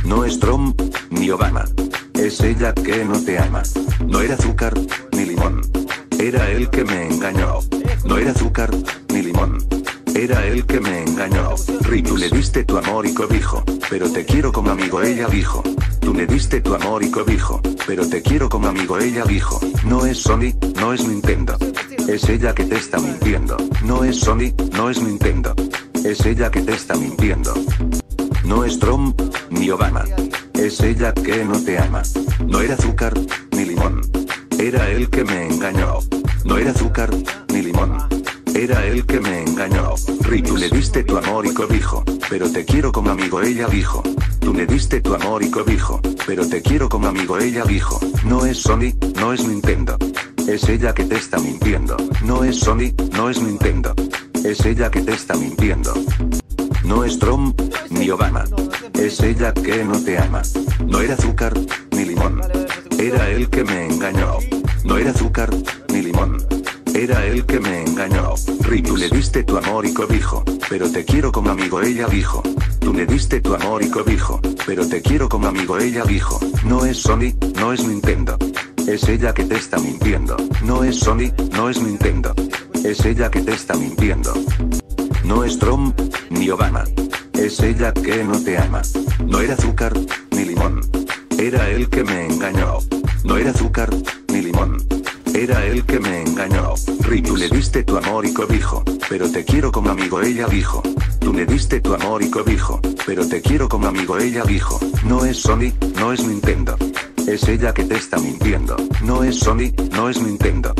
No es Trump, ni Obama. Es ella que no te ama. No era azúcar, ni limón. Era él que me engañó. No era azúcar, ni limón. Era él que me engañó. Tú le diste tu amor y cobijo, pero te quiero como amigo, ella dijo. Tú le diste tu amor y cobijo, pero te quiero como amigo, ella dijo. No es Sony, no es Nintendo. Es ella que te está mintiendo. No es Sony, no es Nintendo. Es ella que te está mintiendo. No es Trump, ni Obama. Es ella que no te ama. No era azúcar, ni limón. Era él que me engañó. No era azúcar, ni limón. Era él que me engañó. Tú le diste tu amor y cobijo, pero te quiero como amigo, ella dijo. Tú le diste tu amor y cobijo, pero te quiero como amigo, ella dijo. No es Sony, no es Nintendo. Es ella que te está mintiendo. No es Sony, no es Nintendo. Es ella que te está mintiendo. No es Trump ni Obama. Es ella que no te ama. No era azúcar ni limón. Era él que me engañó. No era azúcar ni limón. Era él que me engañó. Rick, tú le diste tu amor y cobijo, pero te quiero como amigo, ella dijo. Tú le diste tu amor y cobijo, pero te quiero como amigo, ella dijo. No es Sony, no es Nintendo. Es ella que te está mintiendo. No es Sony, no es Nintendo. Es ella que te está mintiendo. No es Trump ni Obama. Es ella que no te ama. No era azúcar ni limón. Era él que me engañó. No era azúcar ni limón. Era él que me engañó. Rick, tú le diste tu amor y cobijo, pero te quiero como amigo, ella dijo. Tú le diste tu amor y cobijo, pero te quiero como amigo, ella dijo. No es Sony, no es Nintendo. Es ella que te está mintiendo. No es Sony, no es Nintendo.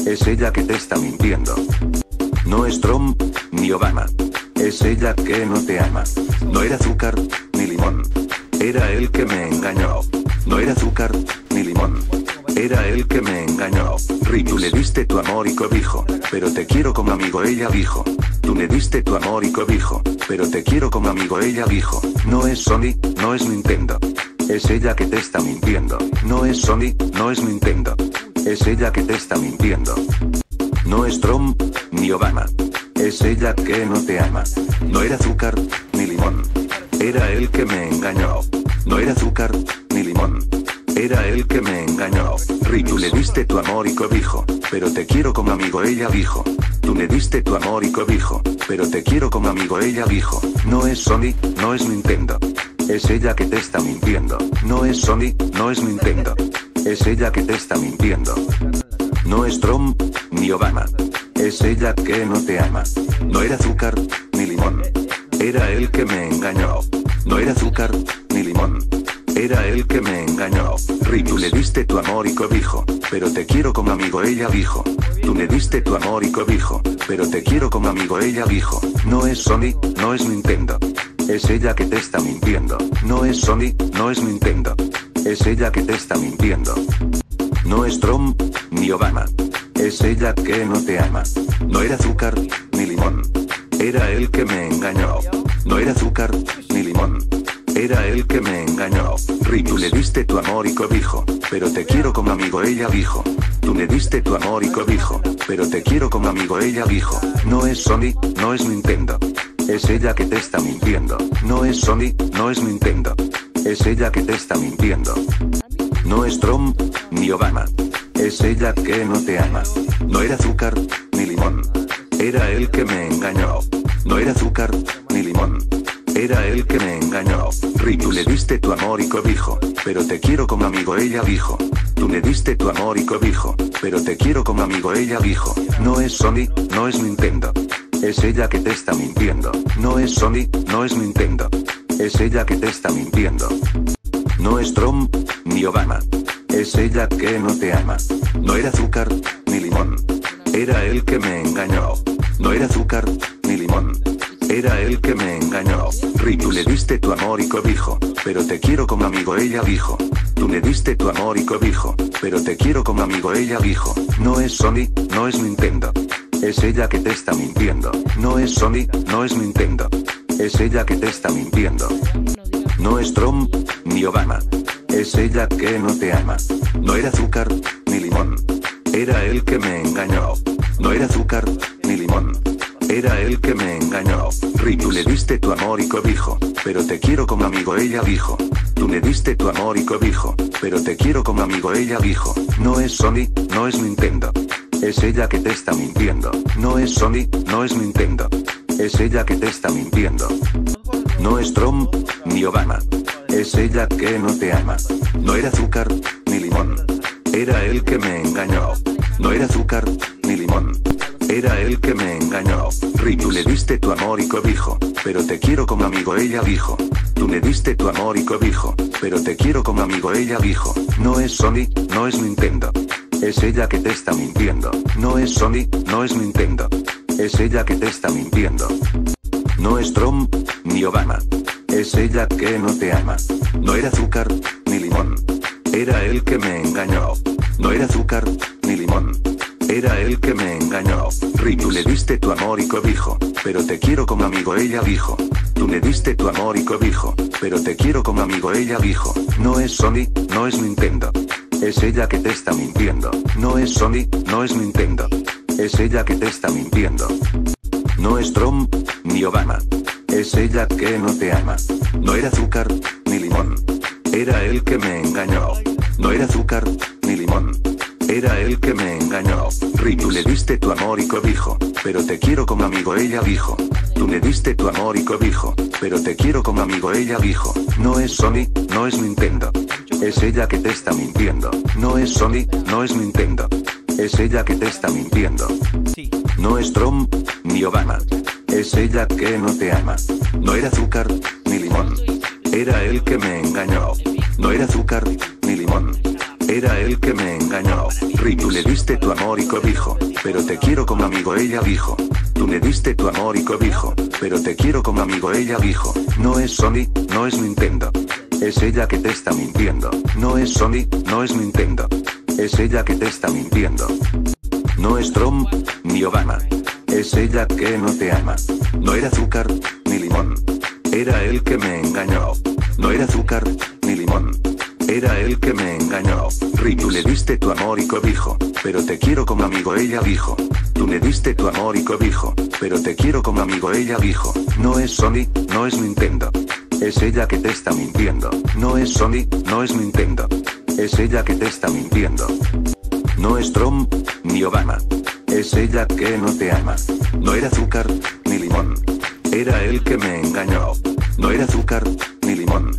Es ella que te está mintiendo. No es Trump ni Obama. Es ella que no te ama. No era azúcar ni limón. Era él que me engañó. No era azúcar ni limón. Era él que me engañó. Rick, tú le diste tu amor y cobijo, pero te quiero como amigo, ella dijo. Tú le diste tu amor y cobijo, pero te quiero como amigo, ella dijo. No es Sony, no es Nintendo. Es ella que te está mintiendo. No es Sony, no es Nintendo. Es ella que te está mintiendo. No es Trump ni Obama. Es ella que no te ama. No era azúcar ni limón. Era él que me engañó. No era azúcar ni limón. Era él que me engañó. Rick, tú le diste tu amor y cobijo, pero te quiero como amigo, ella dijo. Tú le diste tu amor y cobijo, pero te quiero como amigo, ella dijo. No es Sony, no es Nintendo. Es ella que te está mintiendo. No es Sony, no es Nintendo. Es ella que te está mintiendo. No es Trump ni Obama. Es ella que no te ama. No era azúcar ni limón. Era él que me engañó. No era azúcar ni limón. Era él que me engañó. Rick, tú le diste tu amor y cobijo, pero te quiero como amigo, ella dijo. Tú le diste tu amor y cobijo, pero te quiero como amigo, ella dijo. No es Sony, no es Nintendo. Es ella que te está mintiendo. No es Sony, no es Nintendo. Es ella que te está mintiendo. No es Trump ni Obama. Es ella que no te ama. No era azúcar ni limón. Era él que me engañó. No era azúcar ni limón. Era él que me engañó. Rick, tú le diste tu amor y cobijo, pero te quiero como amigo, ella dijo. Tú le diste tu amor y cobijo, pero te quiero como amigo, ella dijo. No es Sony, no es Nintendo. Es ella que te está mintiendo. No es Sony, no es Nintendo. Es ella que te está mintiendo. No es Trump ni Obama. Es ella que no te ama. No era azúcar ni limón. Era él que me engañó. No era azúcar ni limón. Era él que me engañó. Rick, tú le diste tu amor y cobijo, pero te quiero como amigo, ella dijo. Tú le diste tu amor y cobijo, pero te quiero como amigo, ella dijo. No es Sony, no es Nintendo. Es ella que te está mintiendo. No es Sony, no es Nintendo. Es ella que te está mintiendo. No es Trump ni Obama. Es ella que no te ama. No era azúcar ni limón. Era él que me engañó. No era azúcar ni limón. Era él que me engañó. Rick, tú le diste tu amor y cobijo, pero te quiero como amigo, ella dijo. Tú le diste tu amor y cobijo, pero te quiero como amigo, ella dijo. No es Sony, no es Nintendo. Es ella que te está mintiendo. No es Sony, no es Nintendo. Es ella que te está mintiendo. No es Trump ni Obama. Es ella que no te ama. No era azúcar ni limón. Era él que me engañó. No era azúcar ni limón. Era él que me engañó. Rick, tú le diste tu amor y cobijo, pero te quiero como amigo, ella dijo. Tú le diste tu amor y cobijo, pero te quiero como amigo, ella dijo. No es Sony, no es Nintendo. Es ella que te está mintiendo. No es Sony, no es Nintendo. Es ella que te está mintiendo. No es Trump ni Obama. Es ella que no te ama. No era azúcar ni limón. Era él que me engañó. No era azúcar ni limón. Era él que me engañó. Rick, tú le diste tu amor y cobijo, pero te quiero como amigo, ella dijo. Tú le diste tu amor y cobijo, pero te quiero como amigo, ella dijo. No es Sony, no es Nintendo. Es ella que te está mintiendo. No es Sony, no es Nintendo. Es ella que te está mintiendo. No es Trump ni Obama. Es ella que no te ama. No era azúcar ni limón. Era él que me engañó. No era azúcar ni limón. Era él que me engañó. Rip, tú le diste tu amor y cobijo, pero te quiero como amigo, ella dijo. Tú le diste tu amor y cobijo, pero te quiero como amigo, ella dijo. No es Sony, no es Nintendo. Es ella que te está mintiendo. No es Sony, no es Nintendo. Es ella que te está mintiendo. No es Trump, ni Obama. Es ella que no te ama. No era azúcar, ni limón. Era él que me engañó. No era azúcar, ni limón. Era él que me engañó. Rip, tú le diste tu amor y cobijo, pero te quiero como amigo, ella dijo. Tú le diste tu amor y cobijo, pero te quiero como amigo, ella dijo. No es Sony, no es Nintendo. Es ella que te está mintiendo. No es Sony, no es Nintendo. Es ella que te está mintiendo. Sí. No es Trump, ni Obama. Es ella que no te ama. No era azúcar, ni limón. Era él que me engañó. No era azúcar, ni limón. Era él que me engañó. Rip, tú le diste tu amor y cobijo, pero te quiero como amigo, ella dijo. Tú le diste tu amor y cobijo, pero te quiero como amigo, ella dijo. No es Sony, no es Nintendo. Es ella que te está mintiendo. No es Sony, no es Nintendo. Es ella que te está mintiendo. No es Trump, ni Obama. Es ella que no te ama. No era azúcar, ni limón. Era él que me engañó. No era azúcar, ni limón. Era él que me engañó. Rip, tú le diste tu amor y cobijo, pero te quiero como amigo, ella dijo. Tú le diste tu amor y cobijo, pero te quiero como amigo, ella dijo. No es Sony, no es Nintendo. Es ella que te está mintiendo. No es Sony, no es Nintendo. Es ella que te está mintiendo. No es Trump, ni Obama. Es ella que no te ama. No era azúcar, ni limón. Era él que me engañó. No era azúcar, ni limón.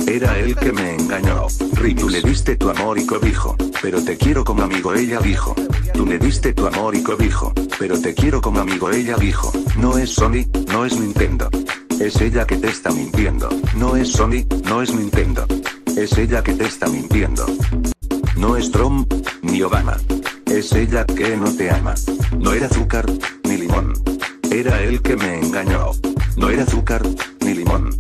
Era él que me engañó. Rip, tú le diste tu amor y cobijo, pero te quiero como amigo, ella dijo. Tú le diste tu amor y cobijo, pero te quiero como amigo, ella dijo. No es Sony, no es Nintendo. Es ella que te está mintiendo. No es Sony, no es Nintendo. Es ella que te está mintiendo. No es Trump, ni Obama. Es ella que no te ama. No era azúcar, ni limón. Era él que me engañó. No era azúcar, ni limón.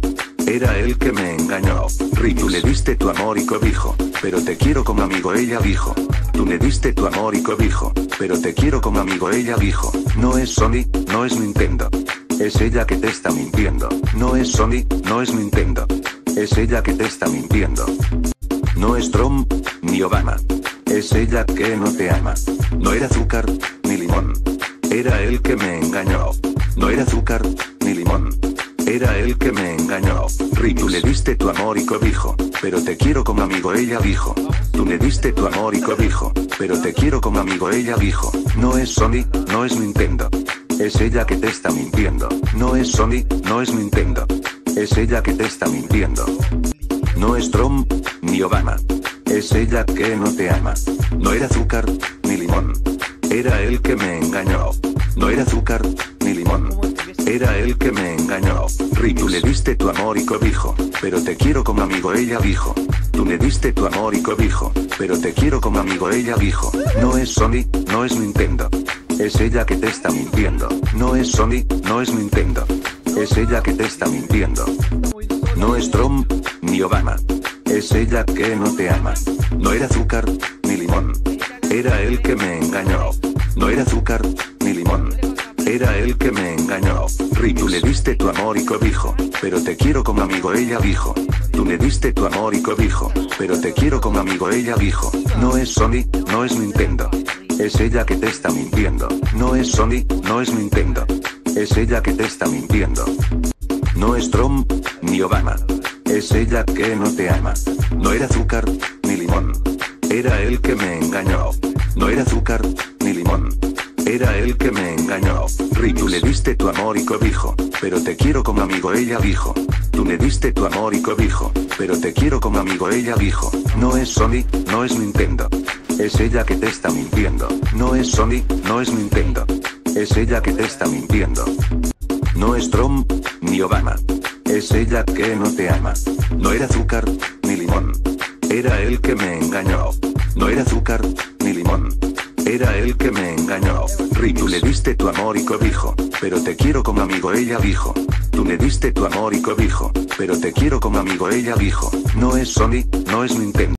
Era él que me engañó. Rip, tú le diste tu amor y cobijo, pero te quiero como amigo, ella dijo. Tú le diste tu amor y cobijo, pero te quiero como amigo, ella dijo. No es Sony, no es Nintendo. Es ella que te está mintiendo. No es Sony, no es Nintendo. Es ella que te está mintiendo. No es Trump, ni Obama. Es ella que no te ama. No era azúcar, ni limón. Era él que me engañó. No era azúcar, ni limón. Era él que me engañó. Rip, tú le diste tu amor y cobijo, pero te quiero como amigo, ella dijo. Tú le diste tu amor y cobijo, pero te quiero como amigo, ella dijo. No es Sony, no es Nintendo. Es ella que te está mintiendo. No es Sony, no es Nintendo. Es ella que te está mintiendo. No es Trump, ni Obama. Es ella que no te ama. No era azúcar, ni limón. Era él que me engañó. No era azúcar, ni limón. Era él que me engañó. Rip, tú le diste tu amor y cobijo, pero te quiero como amigo, ella dijo. Tú le diste tu amor y cobijo, pero te quiero como amigo, ella dijo. No es Sony, no es Nintendo. Es ella que te está mintiendo. No es Sony, no es Nintendo. Es ella que te está mintiendo. No es Trump, ni Obama. Es ella que no te ama. No era azúcar, ni limón. Era él que me engañó. No era azúcar, ni limón. Era él que me engañó. Rip, tú le diste tu amor y cobijo, pero te quiero como amigo, ella dijo. Tú le diste tu amor y cobijo, pero te quiero como amigo, ella dijo. No es Sony, no es Nintendo. Es ella que te está mintiendo. No es Sony, no es Nintendo. Es ella que te está mintiendo. No es Trump, ni Obama. Es ella que no te ama. No era azúcar, ni limón. Era él que me engañó. No era azúcar, ni limón. Era él que me engañó. Rip, tú le diste tu amor y cobijo, pero te quiero como amigo, ella dijo. Tú le diste tu amor y cobijo, pero te quiero como amigo, ella dijo. No es Sony, no es Nintendo. Es ella que te está mintiendo. No es Sony, no es Nintendo. Es ella que te está mintiendo. No es Trump, ni Obama. Es ella que no te ama. No era azúcar, ni limón. Era él que me engañó. No era azúcar, ni limón. Era él que me engañó. Rip, tú le diste tu amor y cobijo, pero te quiero como amigo, ella dijo. Tú le diste tu amor y cobijo, pero te quiero como amigo, ella dijo. No es Sony, no es Nintendo.